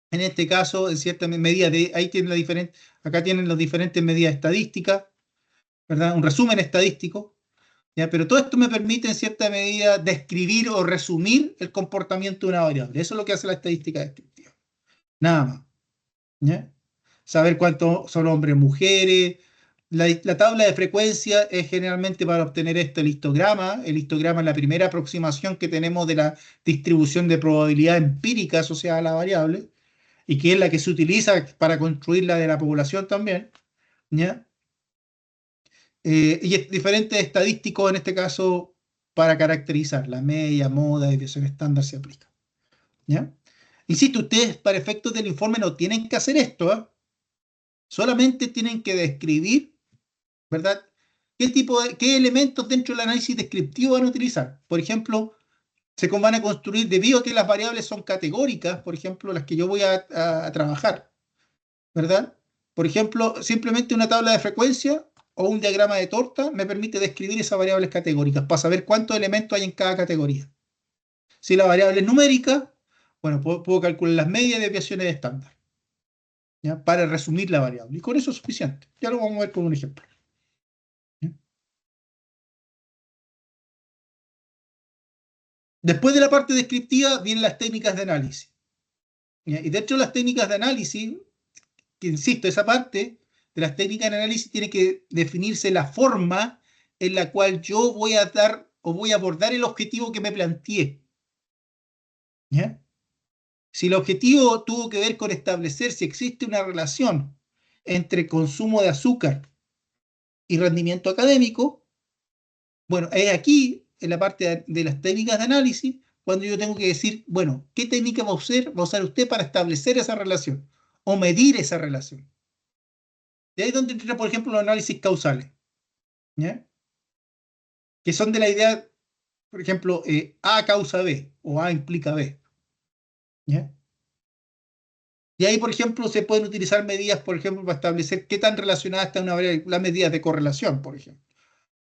en este caso, en cierta medida, ahí tienen acá tienen las diferentes medidas estadísticas, ¿verdad? Un resumen estadístico. ¿Ya? Pero todo esto me permite en cierta medida describir o resumir el comportamiento de una variable. Eso es lo que hace la estadística descriptiva. Nada más. ¿Ya? Saber cuántos son hombres, mujeres. La tabla de frecuencia es generalmente para obtener esto, el histograma. El histograma es la primera aproximación que tenemos de la distribución de probabilidad empírica asociada a la variable y que es la que se utiliza para construir la de la población también. ¿Ya? Y es diferente estadístico en este caso para caracterizar la media, moda, desviación estándar se aplica. ¿Ya? Insisto, ustedes para efectos del informe no tienen que hacer esto, ¿eh? Solamente tienen que describir, ¿verdad? ¿Qué elementos dentro del análisis descriptivo van a utilizar? Por ejemplo, se van a construir, debido a que las variables son categóricas, por ejemplo, las que yo voy a trabajar, ¿verdad? Por ejemplo, simplemente una tabla de frecuencia o un diagrama de torta me permite describir esas variables categóricas para saber cuántos elementos hay en cada categoría. Si la variable es numérica, bueno, puedo calcular las medias de desviaciones estándar, ¿ya? Para resumir la variable. Y con eso es suficiente. Ya lo vamos a ver con un ejemplo. ¿Ya? Después de la parte descriptiva vienen las técnicas de análisis. ¿Ya? Y dentro de las técnicas de análisis, que insisto, esa parte de las técnicas de análisis tiene que definirse la forma en la cual yo voy a dar o voy a abordar el objetivo que me planteé. ¿Ya? Si el objetivo tuvo que ver con establecer si existe una relación entre consumo de azúcar y rendimiento académico, bueno, es aquí, en la parte de las técnicas de análisis, cuando yo tengo que decir, bueno, ¿qué técnica va a usar usted para establecer esa relación o medir esa relación? Y ahí es donde entra, por ejemplo, los análisis causales, ¿ya? Que son de la idea, por ejemplo, A causa B o A implica B, ¿ya? Y ahí, por ejemplo, se pueden utilizar medidas, por ejemplo, para establecer qué tan relacionada está una variable, las medidas de correlación, por ejemplo.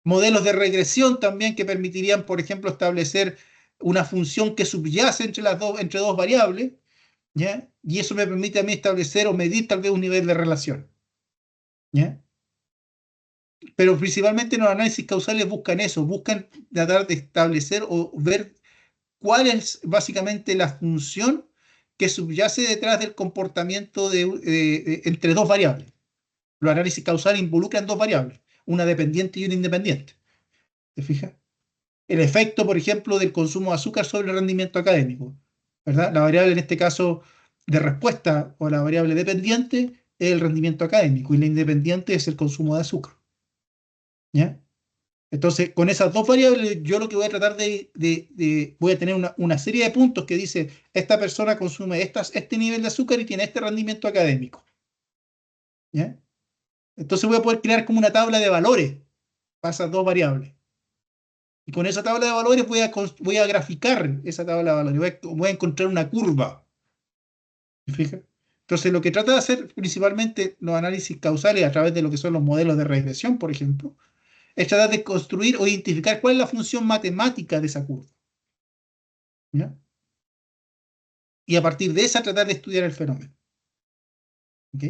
Modelos de regresión también que permitirían, por ejemplo, establecer una función que subyace entre dos variables, ¿ya? Y eso me permite a mí establecer o medir tal vez un nivel de relación, ¿ya? Pero principalmente los análisis causales buscan eso, buscan tratar de establecer o ver cuál es básicamente la función que subyace detrás del comportamiento entre dos variables. Los análisis causales involucran dos variables, una dependiente y una independiente. ¿Te fijas? El efecto, por ejemplo, del consumo de azúcar sobre el rendimiento académico, ¿verdad? La variable en este caso de respuesta o la variable dependiente es el rendimiento académico y la independiente es el consumo de azúcar, ¿ya? Entonces, con esas dos variables, yo lo que voy a tratar voy a tener una serie de puntos que dice, esta persona consume este nivel de azúcar y tiene este rendimiento académico, ¿ya? Entonces voy a poder crear como una tabla de valores para esas dos variables. Y con esa tabla de valores voy a graficar esa tabla de valores, voy a encontrar una curva. ¿Me fijas? Entonces, lo que trata de hacer principalmente los análisis causales a través de lo que son los modelos de regresión, por ejemplo, es tratar de construir o identificar cuál es la función matemática de esa curva. ¿Ya? Y a partir de esa tratar de estudiar el fenómeno. ¿Ok?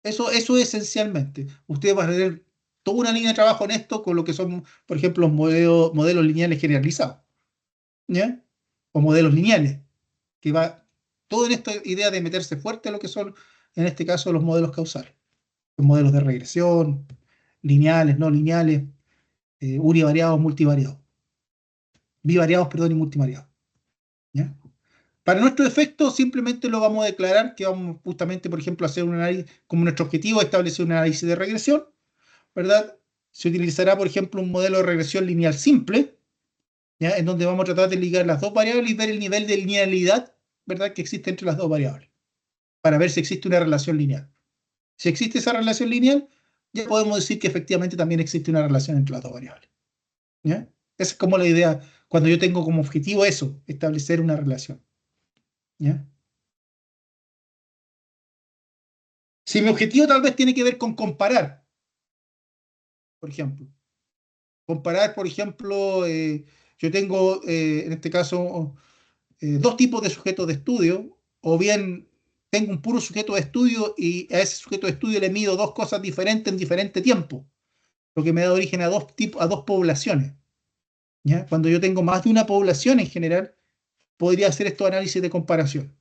Eso esencialmente. Ustedes van a tener toda una línea de trabajo en esto con lo que son, por ejemplo, los modelos lineales generalizados. ¿Ya? O modelos lineales, que va todo en esta idea de meterse fuerte en lo que son, en este caso, los modelos causales. Los modelos de regresión, lineales, no lineales, univariados, multivariados. Bivariados, perdón, y multivariados. ¿Ya? Para nuestro efecto, simplemente lo vamos a declarar que vamos justamente, por ejemplo, a hacer un análisis, como nuestro objetivo es establecer un análisis de regresión, ¿verdad? Se utilizará, por ejemplo, un modelo de regresión lineal simple, ¿ya? En donde vamos a tratar de ligar las dos variables y ver el nivel de linealidad, ¿verdad?, que existe entre las dos variables, para ver si existe una relación lineal. Si existe esa relación lineal, ya podemos decir que efectivamente también existe una relación entre las dos variables. ¿Ya? Esa es como la idea, cuando yo tengo como objetivo eso, establecer una relación. ¿Ya? Si mi objetivo tal vez tiene que ver con comparar, por ejemplo. Comparar, por ejemplo, yo tengo en este caso dos tipos de sujetos de estudio, o bien tengo un puro sujeto de estudio y a ese sujeto de estudio le mido dos cosas diferentes en diferente tiempo, lo que me da origen a a dos poblaciones. ¿Ya? Cuando yo tengo más de una población en general, podría hacer estos análisis de comparación.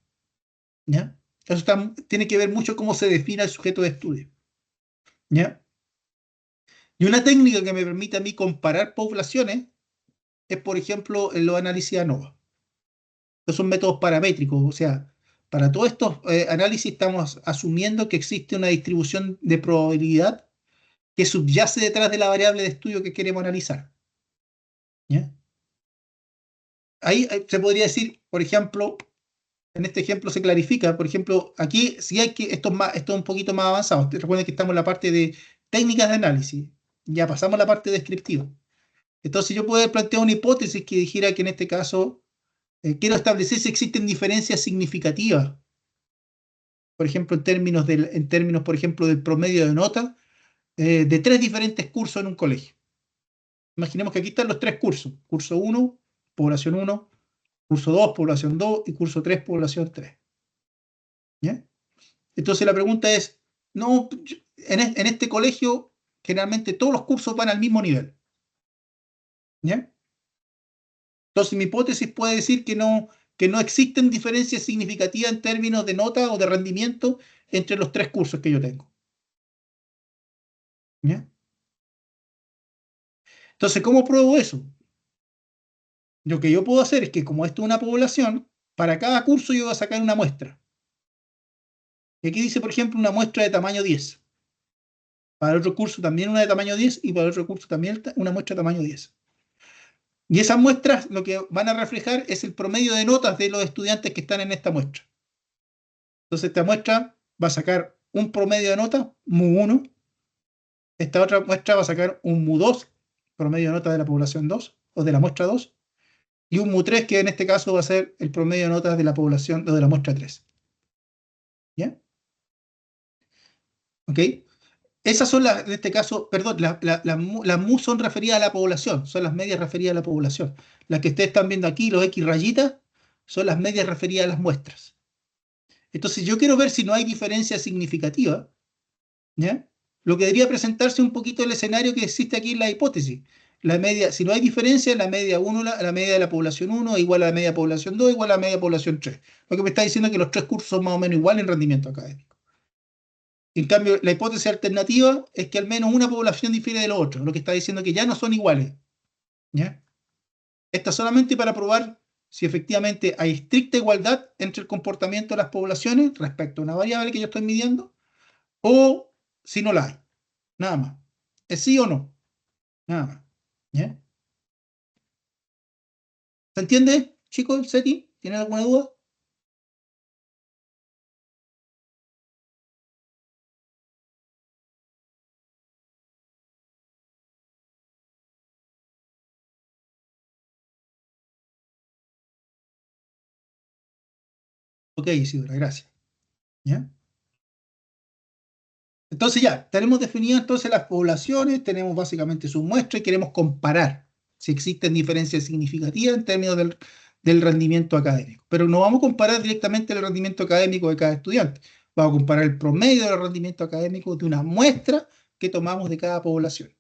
¿Ya? Eso tiene que ver mucho cómo se define el sujeto de estudio. ¿Ya? Y una técnica que me permite a mí comparar poblaciones es, por ejemplo, en los análisis ANOVA. Estos son métodos paramétricos, o sea, para todos estos análisis estamos asumiendo que existe una distribución de probabilidad que subyace detrás de la variable de estudio que queremos analizar. ¿Ya? Ahí se podría decir, por ejemplo, en este ejemplo se clarifica, por ejemplo, aquí si hay que, esto es un poquito más avanzado. Recuerden que estamos en la parte de técnicas de análisis, ya pasamos a la parte descriptiva. Entonces yo puedo plantear una hipótesis que dijera que en este caso quiero establecer si existen diferencias significativas, por ejemplo, en términos, por ejemplo, del promedio de nota de tres diferentes cursos en un colegio. Imaginemos que aquí están los tres cursos: curso 1, población 1, curso 2, población 2 y curso 3, población 3. ¿Ya? Entonces la pregunta es, no, en este colegio generalmente todos los cursos van al mismo nivel. ¿Ya? Entonces mi hipótesis puede decir que no existen diferencias significativas en términos de nota o de rendimiento entre los tres cursos que yo tengo. ¿Ya? Entonces, ¿cómo pruebo eso? Lo que yo puedo hacer es que, como esto es una población, para cada curso yo voy a sacar una muestra. Y aquí dice, por ejemplo, una muestra de tamaño 10. Para el otro curso también una de tamaño 10 y para el otro curso también una muestra de tamaño 10. Y esas muestras lo que van a reflejar es el promedio de notas de los estudiantes que están en esta muestra. Entonces esta muestra va a sacar un promedio de notas, mu1. Esta otra muestra va a sacar un mu2, promedio de notas de la población 2 o de la muestra 2. Y un mu3 que en este caso va a ser el promedio de notas de la población o de la muestra 3. ¿Ya? ¿Ok? Esas son en este caso, perdón, las mu son referidas a la población, son las medias referidas a la población. Las que ustedes están viendo aquí, los X rayitas, son las medias referidas a las muestras. Entonces, yo quiero ver si no hay diferencia significativa, ¿ya? Lo que debería presentarse un poquito el escenario que existe aquí en la hipótesis. La media, si no hay diferencia, la media 1, la media de la población 1 igual a la media población 2 igual a la media población 3. Lo que me está diciendo es que los tres cursos son más o menos iguales en rendimiento académico. En cambio, la hipótesis alternativa es que al menos una población difiere de la otra, lo que está diciendo que ya no son iguales. ¿Ya? Esta solamente para probar si efectivamente hay estricta igualdad entre el comportamiento de las poblaciones respecto a una variable que yo estoy midiendo, o si no la hay. Nada más. ¿Es sí o no? Nada más. ¿Ya? ¿Se entiende, chicos, Seti? ¿Tienen alguna duda? Ok, Isidora, gracias. ¿Ya? Entonces ya, tenemos definidas entonces las poblaciones, tenemos básicamente sus muestras y queremos comparar si existen diferencias significativas en términos del rendimiento académico. Pero no vamos a comparar directamente el rendimiento académico de cada estudiante. Vamos a comparar el promedio del rendimiento académico de una muestra que tomamos de cada población.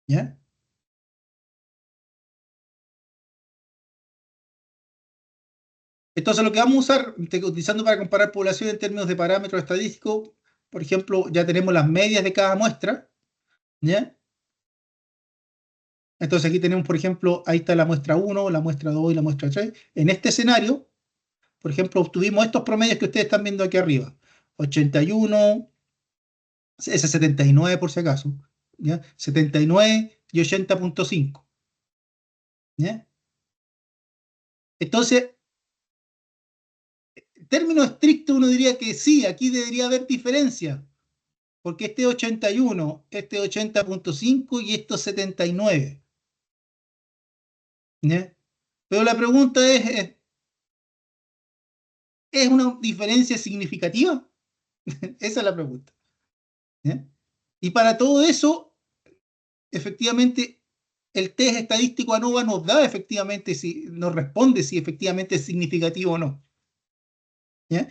¿Ya? Entonces lo que vamos a usar, utilizando para comparar poblaciones en términos de parámetros estadísticos, por ejemplo, ya tenemos las medias de cada muestra. ¿Ya? Entonces aquí tenemos, por ejemplo, ahí está la muestra 1, la muestra 2 y la muestra 3. En este escenario, por ejemplo, obtuvimos estos promedios que ustedes están viendo aquí arriba. 81, ese 79 por si acaso, ¿ya? 79 y 80.5. ¿Ya? Entonces, en términos estrictos uno diría que sí, aquí debería haber diferencia, porque este es 81, este es 80.5 y esto es 79. ¿Ya? Pero la pregunta ¿es una diferencia significativa? Esa es la pregunta. ¿Ya? Y para todo eso, efectivamente, el test estadístico ANOVA nos da efectivamente, si nos responde si efectivamente es significativo o no. ¿Ya?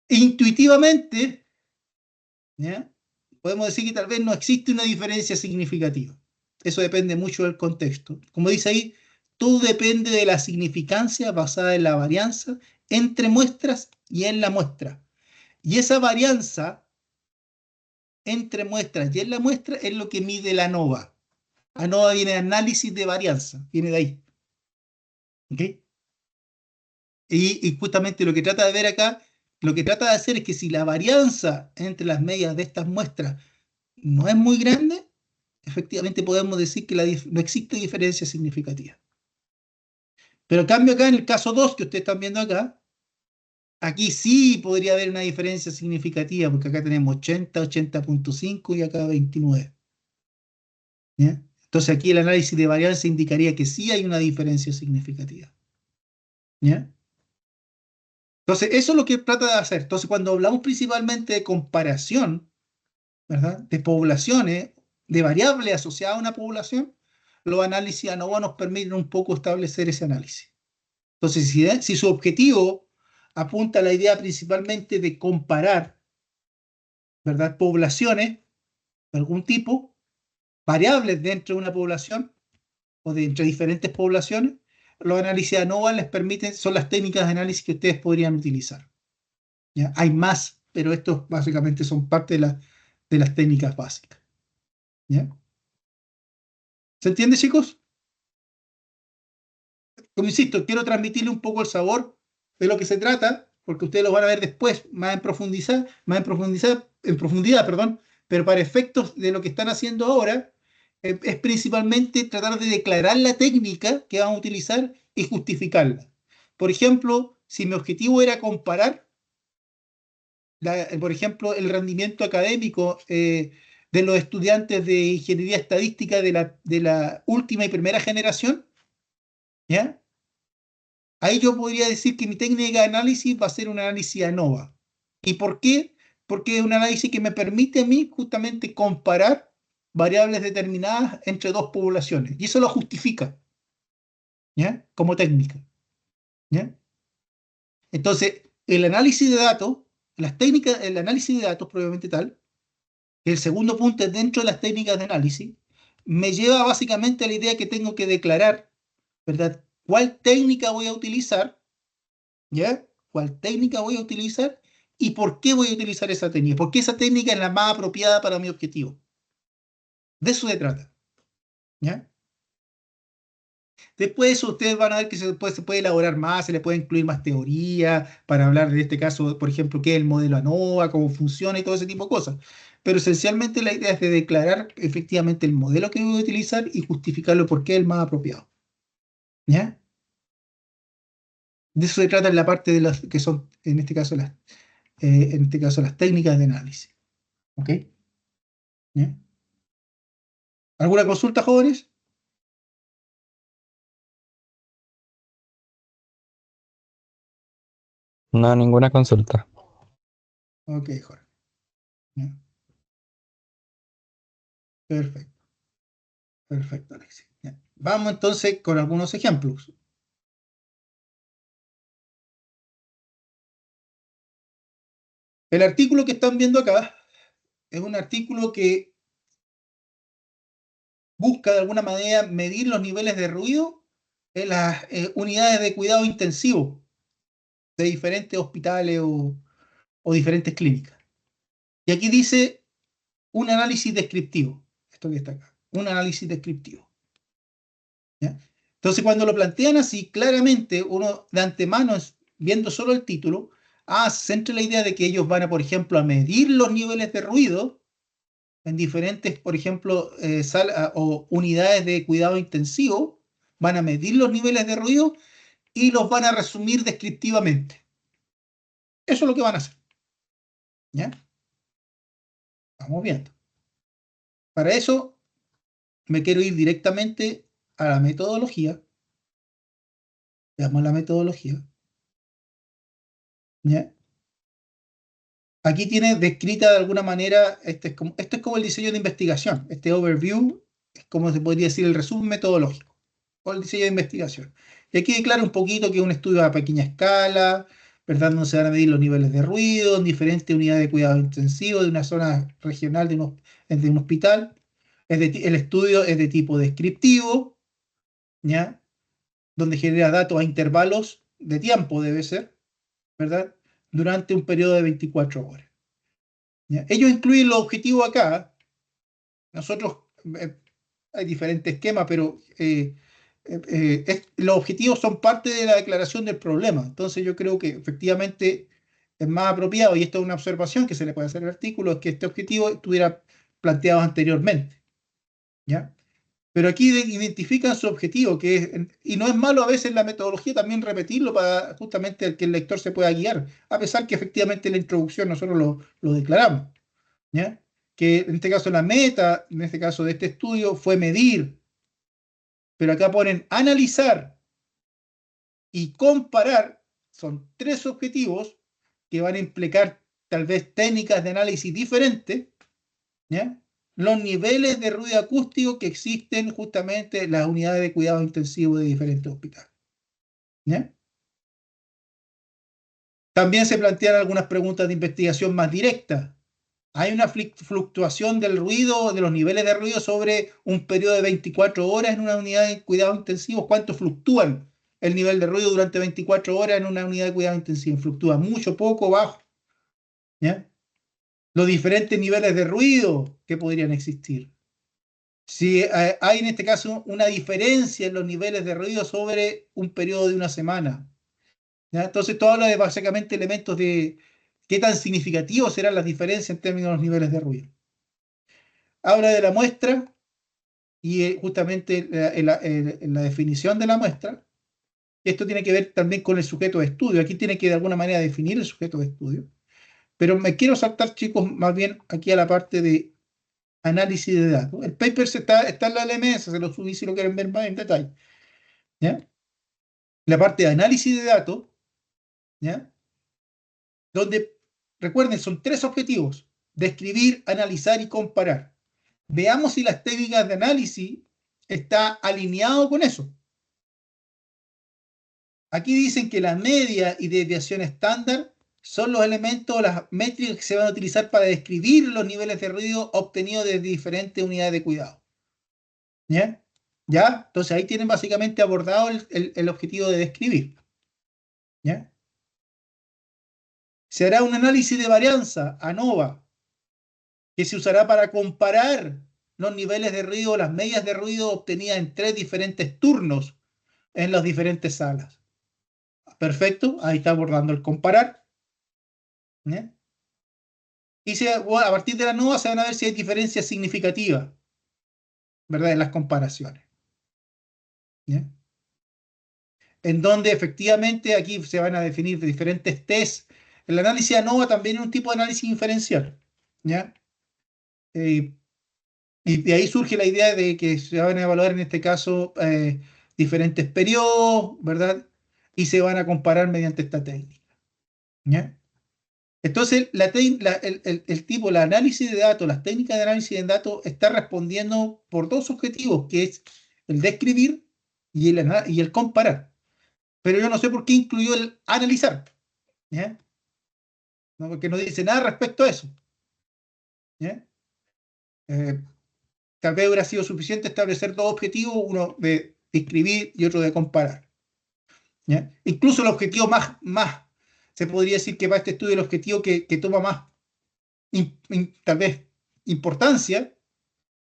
E intuitivamente, ¿ya? Podemos decir que tal vez no existe una diferencia significativa. Eso depende mucho del contexto. Como dice ahí, todo depende de la significancia basada en la varianza entre muestras y en la muestra. Y esa varianza entre muestras y en la muestra es lo que mide la ANOVA. ANOVA viene de análisis de varianza, viene de ahí. ¿Ok? Y justamente lo que trata de ver acá, lo que trata de hacer es que si la varianza entre las medias de estas muestras no es muy grande, efectivamente podemos decir que no existe diferencia significativa. Pero en cambio acá en el caso 2 que ustedes están viendo acá, aquí sí podría haber una diferencia significativa, porque acá tenemos 80, 80.5 y acá 29. ¿Ya? Entonces aquí el análisis de varianza indicaría que sí hay una diferencia significativa. ¿Ya? Entonces eso es lo que trata de hacer. Entonces cuando hablamos principalmente de comparación, ¿verdad? De poblaciones, de variables asociadas a una población, los análisis ANOVA nos permiten un poco establecer ese análisis. Entonces, si su objetivo apunta a la idea principalmente de comparar, ¿verdad? Poblaciones de algún tipo, variables dentro de una población o de entre diferentes poblaciones, los análisis ANOVA les permiten, son las técnicas de análisis que ustedes podrían utilizar. ¿Ya? Hay más, pero estos básicamente son parte de las técnicas básicas. ¿Ya? ¿Se entiende, chicos? Como insisto, quiero transmitirle un poco el sabor de lo que se trata, porque ustedes lo van a ver después, en profundidad, perdón, pero para efectos de lo que están haciendo ahora, es principalmente tratar de declarar la técnica que van a utilizar y justificarla. Por ejemplo, si mi objetivo era comparar, por ejemplo, el rendimiento académico de los estudiantes de ingeniería estadística de la última y primera generación, ¿ya? Ahí yo podría decir que mi técnica de análisis va a ser un análisis ANOVA. ¿Y por qué? Porque es un análisis que me permite a mí justamente comparar variables determinadas entre dos poblaciones. Y eso lo justifica, ¿ya? Como técnica, ¿ya? Entonces, el análisis de datos, las técnicas, el análisis de datos probablemente tal, el segundo punto es dentro de las técnicas de análisis, me lleva básicamente a la idea que tengo que declarar, ¿verdad? ¿Cuál técnica voy a utilizar? ¿Ya? ¿Cuál técnica voy a utilizar y por qué voy a utilizar esa técnica? Porque esa técnica es la más apropiada para mi objetivo. De eso se trata. ¿Ya? Después de eso ustedes van a ver que se puede elaborar más, se le puede incluir más teoría para hablar de este caso, por ejemplo, qué es el modelo ANOVA, cómo funciona y todo ese tipo de cosas. Pero esencialmente la idea es de declarar efectivamente el modelo que voy a utilizar y justificarlo por qué es el más apropiado. ¿Ya? De eso se trata en la parte de las que son, en este caso, las técnicas de análisis. ¿Ok? ¿Ya? ¿Alguna consulta, jóvenes? No, ninguna consulta. Ok, Jorge. ¿Ya? Perfecto. Perfecto, Alexis. Ya. Vamos entonces con algunos ejemplos. El artículo que están viendo acá es un artículo que busca de alguna manera medir los niveles de ruido en las unidades de cuidado intensivo de diferentes hospitales o diferentes clínicas. Y aquí dice un análisis descriptivo. Esto que está acá. Un análisis descriptivo. ¿Ya? Entonces, cuando lo plantean así, claramente uno de antemano, viendo solo el título, se centra la idea de que ellos van a, por ejemplo, a medir los niveles de ruido en diferentes, por ejemplo, salas o unidades de cuidado intensivo, van a medir los niveles de ruido y los van a resumir descriptivamente. Eso es lo que van a hacer. ¿Ya? Vamos viendo. Para eso me quiero ir directamente a la metodología. Veamos la metodología. ¿Ya? Aquí tiene descrita de alguna manera, esto es como el diseño de investigación. Este overview es como se podría decir el resumen metodológico o el diseño de investigación. Y aquí declara un poquito que es un estudio a pequeña escala, ¿verdad? Donde se van a medir los niveles de ruido en diferentes unidades de cuidado intensivo de una zona regional de un hospital. El estudio es de tipo descriptivo, ¿ya? Donde genera datos a intervalos de tiempo, debe ser, ¿verdad? Durante un periodo de 24 horas. ¿Ya? Ellos incluyen los objetivos acá. Nosotros, hay diferentes esquemas, pero los objetivos son parte de la declaración del problema. Entonces yo creo que efectivamente es más apropiado, y esto es una observación que se le puede hacer al artículo, es que este objetivo estuviera planteado anteriormente. ¿Ya? Pero aquí identifican su objetivo, y no es malo a veces en la metodología también repetirlo para justamente que el lector se pueda guiar, a pesar que efectivamente en la introducción nosotros lo declaramos. ¿Ya? Que en este caso la meta, en este caso de este estudio, fue medir, pero acá ponen analizar y comparar, son tres objetivos que van a implicar tal vez técnicas de análisis diferentes, ¿ya? Los niveles de ruido acústico que existen justamente en las unidades de cuidado intensivo de diferentes hospitales. ¿Ya? También se plantean algunas preguntas de investigación más directas. Hay una fluctuación del ruido, de los niveles de ruido sobre un periodo de 24 horas en una unidad de cuidado intensivo. ¿Cuánto fluctúan el nivel de ruido durante 24 horas en una unidad de cuidado intensivo? ¿Fluctúa mucho, poco, bajo? ¿Ya? Los diferentes niveles de ruido que podrían existir. Si hay en este caso una diferencia en los niveles de ruido sobre un periodo de una semana. ¿Ya? Entonces, esto habla de básicamente elementos de qué tan significativos serán las diferencias en términos de los niveles de ruido. Habla de la muestra y justamente en la definición de la muestra. Esto tiene que ver también con el sujeto de estudio. Aquí tiene que de alguna manera definir el sujeto de estudio. Pero me quiero saltar, chicos, más bien aquí a la parte de análisis de datos. El paper está en la LMS, se lo subí si lo quieren ver más en detalle. ¿Ya? La parte de análisis de datos, ¿ya? Donde, recuerden, son tres objetivos: describir, analizar y comparar. Veamos si las técnicas de análisis están alineadas con eso. Aquí dicen que la media y desviación estándar son los elementos, las métricas que se van a utilizar para describir los niveles de ruido obtenidos de diferentes unidades de cuidado. ¿Ya? ¿Ya? Entonces ahí tienen básicamente abordado el objetivo de describir. ¿Ya? Se hará un análisis de varianza, ANOVA, que se usará para comparar los niveles de ruido, las medias de ruido obtenidas en 3 diferentes turnos en las diferentes salas. Perfecto, ahí está abordando el comparar. ¿Ya? Y a partir de la ANOVA se van a ver si hay diferencias significativas, ¿verdad? En las comparaciones. ¿Ya? En donde efectivamente aquí se van a definir diferentes tests. El análisis ANOVA también es un tipo de análisis inferencial. ¿Ya? Y de ahí surge la idea de que se van a evaluar en este caso diferentes periodos, ¿verdad? Y se van a comparar mediante esta técnica. ¿Ya? Entonces, el tipo, el análisis de datos, las técnicas de análisis de datos, está respondiendo por dos objetivos, que es el describir y el comparar. Pero yo no sé por qué incluyó el analizar, ¿ya? ¿No? Porque no dice nada respecto a eso, ¿ya? Eh, Tal vez hubiera sido suficiente establecer dos objetivos, uno de describir y otro de comparar, ¿ya? Incluso el objetivo más, se podría decir que para este estudio el objetivo que toma más, tal vez, importancia,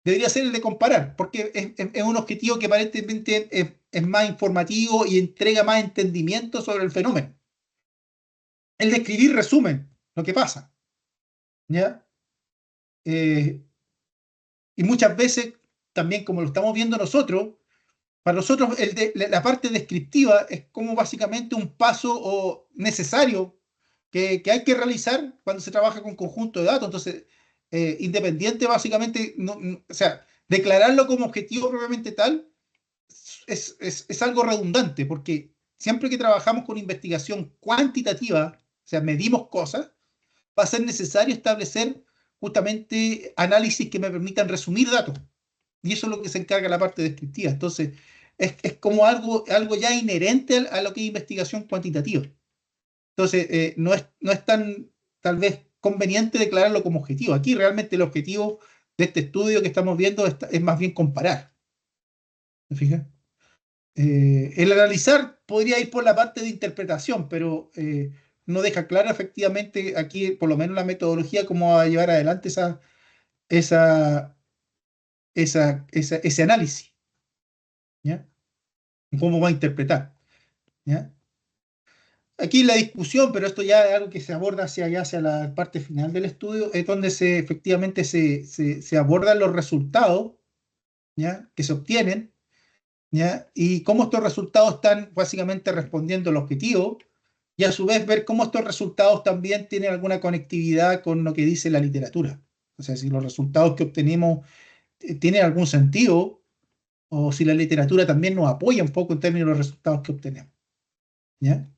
debería ser el de comparar, porque es un objetivo que aparentemente es más informativo y entrega más entendimiento sobre el fenómeno. El de escribir resume lo que pasa, ¿ya? Eh, y muchas veces, también como lo estamos viendo nosotros, para nosotros la parte descriptiva es como básicamente un paso necesario que hay que realizar cuando se trabaja con conjunto de datos. Entonces, independiente básicamente, o sea, declararlo como objetivo propiamente tal es algo redundante, porque siempre que trabajamos con investigación cuantitativa, o sea, medimos cosas, va a ser necesario establecer justamente análisis que me permitan resumir datos. Y eso es lo que se encarga la parte descriptiva. Entonces, es como algo ya inherente a lo que es investigación cuantitativa. Entonces, no es tan, tal vez, conveniente declararlo como objetivo. Aquí realmente el objetivo de este estudio que estamos viendo es más bien comparar. ¿Me fijas? El analizar podría ir por la parte de interpretación, pero no deja clara efectivamente aquí, por lo menos la metodología, cómo va a llevar adelante esa, ese análisis, ¿ya? Cómo va a interpretar, ¿ya? Aquí la discusión, pero esto ya es algo que se aborda hacia allá, hacia la parte final del estudio, es donde efectivamente se abordan los resultados, ¿ya? Que se obtienen, ¿ya? Y cómo estos resultados están básicamente respondiendo al objetivo, y a su vez ver cómo estos resultados también tienen alguna conectividad con lo que dice la literatura. O sea, si los resultados que obtenemos tienen algún sentido, o si la literatura también nos apoya un poco en términos de los resultados que obtenemos, ¿ya?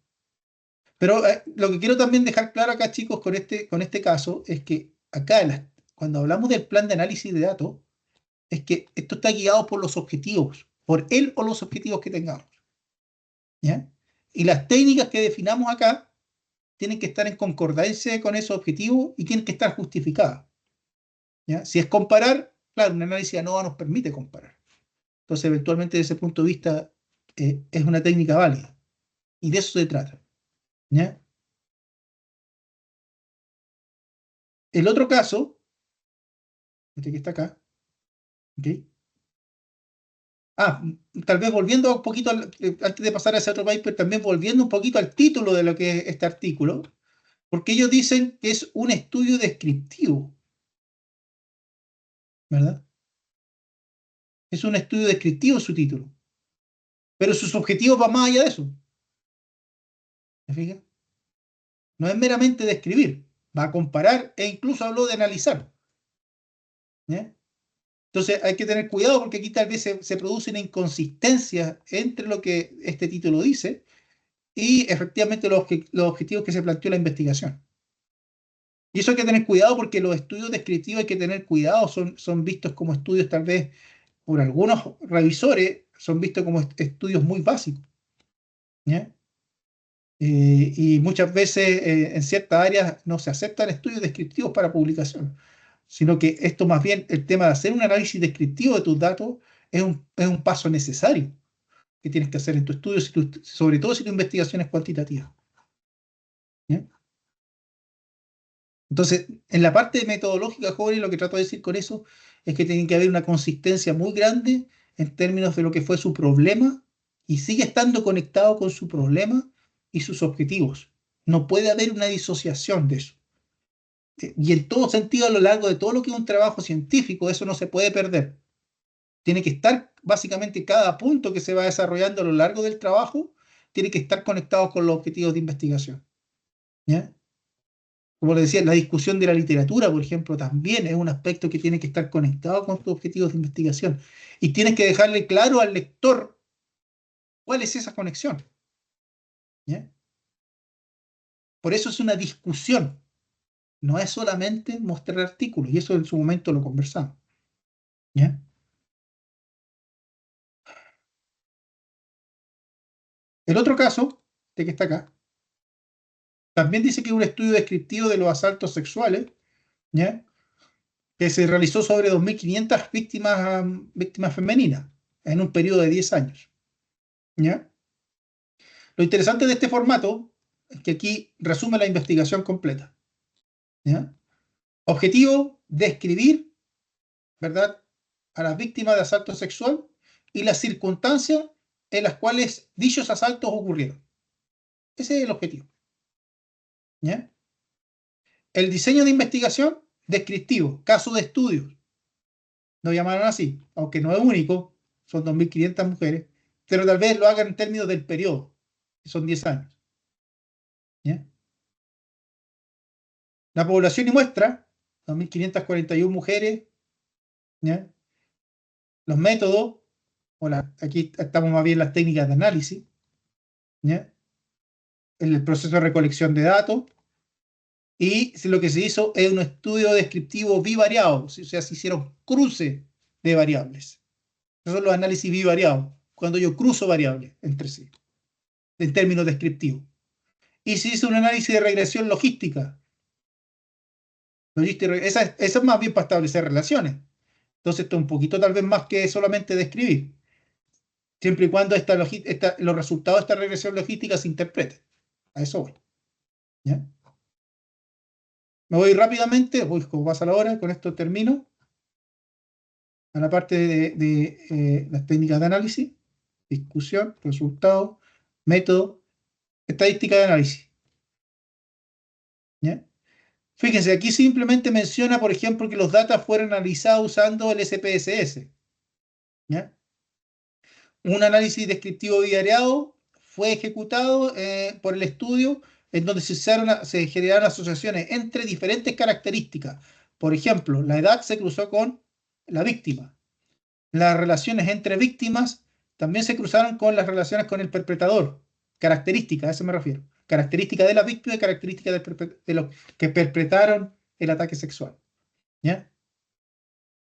Pero lo que quiero también dejar claro acá, chicos, con este caso, es que acá, cuando hablamos del plan de análisis de datos, es que esto está guiado por los objetivos, por él o los objetivos que tengamos, ¿ya? Y las técnicas que definamos acá tienen que estar en concordancia con esos objetivos y tienen que estar justificadas, ¿ya? Si es comparar, claro, un análisis de ANOVA nos permite comparar. Entonces, eventualmente, desde ese punto de vista, es una técnica válida. Y de eso se trata, ¿ya? El otro caso, este que está acá, ¿ok? Tal vez volviendo un poquito, antes de pasar a ese otro paper, también volviendo un poquito al título de lo que es este artículo, porque ellos dicen que es un estudio descriptivo, ¿verdad? Es un estudio descriptivo su título, pero sus objetivos van más allá de eso, ¿me fijas? No es meramente describir, va a comparar e incluso habló de analizar, ¿ya? Entonces hay que tener cuidado porque aquí tal vez se produce una inconsistencia entre lo que este título dice y efectivamente los objetivos que se planteó la investigación. Y eso hay que tener cuidado porque los estudios descriptivos hay que tener cuidado, son vistos como estudios tal vez por algunos revisores, son vistos como estudios muy básicos, ¿ya? Y muchas veces en ciertas áreas no se aceptan estudios descriptivos para publicación, sino que esto más bien, el tema de hacer un análisis descriptivo de tus datos es un paso necesario que tienes que hacer en tu estudio, sobre todo si tu investigación es cuantitativa, ¿ya? Entonces, en la parte metodológica, jóvenes, lo que trato de decir con eso es que tiene que haber una consistencia muy grande en términos de lo que fue su problema y sigue estando conectado con su problema y sus objetivos. No puede haber una disociación de eso. Y en todo sentido, a lo largo de todo lo que es un trabajo científico, eso no se puede perder. Tiene que estar, básicamente, cada punto que se va desarrollando a lo largo del trabajo, tiene que estar conectado con los objetivos de investigación, ¿ya? Como le decía, la discusión de la literatura, por ejemplo, también es un aspecto que tiene que estar conectado con tus objetivos de investigación. Y tienes que dejarle claro al lector cuál es esa conexión, ¿ya? Por eso es una discusión, No es solamente mostrar artículos, y eso en su momento lo conversamos. ¿Ya? El otro caso, de que está acá, también dice que es un estudio descriptivo de los asaltos sexuales, ¿ya? Que se realizó sobre 2.500 víctimas femeninas en un periodo de 10 años. ¿Ya? Lo interesante de este formato es que aquí resume la investigación completa. ¿Ya? Objetivo, describir, ¿verdad?, a las víctimas de asalto sexual y las circunstancias en las cuales dichos asaltos ocurrieron. Ese es el objetivo. ¿Ya? El diseño de investigación, descriptivo, caso de estudio. Lo llamaron así, aunque no es único, son 2.500 mujeres, pero tal vez lo hagan en términos del periodo, que son 10 años. ¿Ya? La población y muestra, 2.541 mujeres. ¿Ya? Los métodos, aquí estamos más bien las técnicas de análisis. ¿Ya? El proceso de recolección de datos, y lo que se hizo es un estudio descriptivo bivariado, o sea, se hicieron cruces de variables. Esos son los análisis bivariados, cuando yo cruzo variables entre sí, en términos descriptivos. Y se hizo un análisis de regresión logística. Esa es más bien para establecer relaciones. Entonces, esto es un poquito tal vez más que solamente describir, siempre y cuando los resultados de esta regresión logística se interpreten. A eso voy. ¿Ya? Me voy rápidamente, como pasa la hora, con esto termino, a la parte de las técnicas de análisis, discusión, resultado, método, estadística de análisis. ¿Ya? Fíjense, aquí simplemente menciona, por ejemplo, que los datos fueron analizados usando el SPSS. ¿Ya? Un análisis descriptivo bivariado fue ejecutado por el estudio en donde se generaron asociaciones entre diferentes características. Por ejemplo, la edad se cruzó con la víctima. Las relaciones entre víctimas también se cruzaron con las relaciones con el perpetrador. Características, a eso me refiero. Características de la víctima y características de los que perpetraron el ataque sexual. ¿Ya?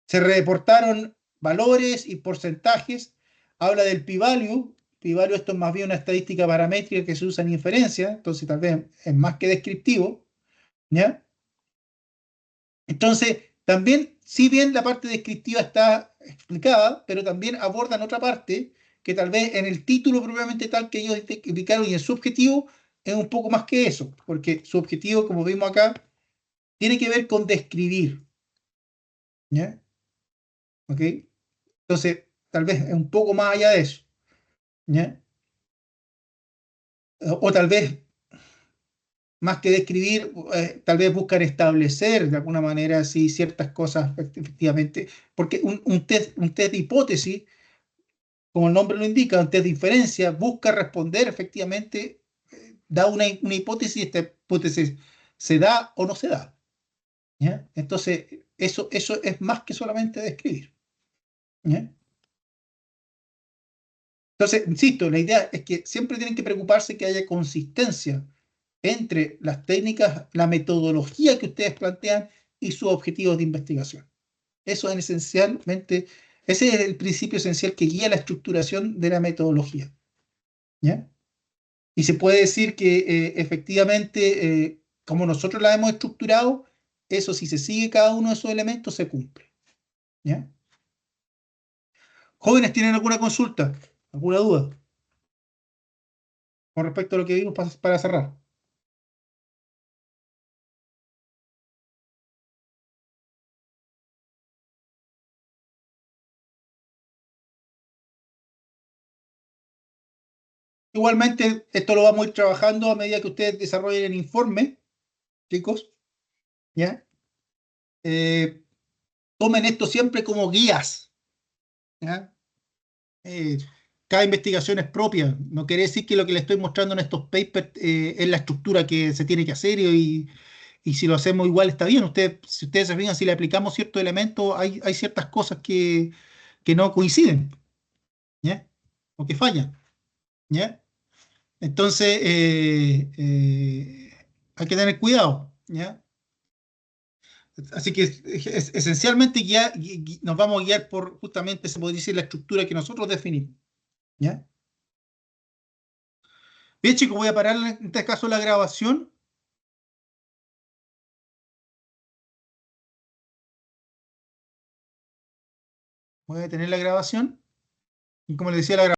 Se reportaron valores y porcentajes. Habla del p-value. P-value, esto es más bien una estadística paramétrica que se usa en inferencia, entonces tal vez es más que descriptivo. ¿Ya? Entonces, también, si bien la parte descriptiva está explicada, pero también abordan otra parte que tal vez en el título propiamente tal que ellos indicaron y en su objetivo es un poco más que eso, porque su objetivo, como vimos acá, tiene que ver con describir. ¿Ya? ¿Ok? Entonces, tal vez es un poco más allá de eso. ¿Ya? O tal vez, más que describir, tal vez buscan establecer de alguna manera si ciertas cosas efectivamente, porque un test de hipótesis, como el nombre lo indica, un test de inferencia, busca responder efectivamente, da una hipótesis, y esta hipótesis se da o no se da. ¿Ya? Entonces, eso es más que solamente describir. ¿Ya? Entonces, insisto, la idea es que siempre tienen que preocuparse que haya consistencia entre las técnicas, la metodología que ustedes plantean y sus objetivos de investigación. Eso es esencialmente, ese es el principio esencial que guía la estructuración de la metodología. ¿Ya? Y se puede decir que efectivamente, como nosotros la hemos estructurado, eso, si se sigue cada uno de esos elementos, se cumple. ¿Ya? Jóvenes, ¿tienen alguna consulta? ¿Alguna duda con respecto a lo que vimos para cerrar? Igualmente, esto lo vamos a ir trabajando a medida que ustedes desarrollen el informe, chicos. ¿Ya? Eh, Tomen esto siempre como guías. ¿Ya? Eh, Cada investigación es propia. No quiere decir que lo que le estoy mostrando en estos papers es la estructura que se tiene que hacer, y si lo hacemos igual está bien. Si ustedes se fijan, si le aplicamos ciertos elementos, hay ciertas cosas que no coinciden, ¿ya? O que fallan. ¿Ya? Entonces, hay que tener cuidado. ¿Ya? Así que esencialmente nos vamos a guiar por justamente, se podría decir, la estructura que nosotros definimos. ¿Ya? Bien, chicos, voy a parar en este caso la grabación. Voy a detener la grabación. Y como les decía, la grabación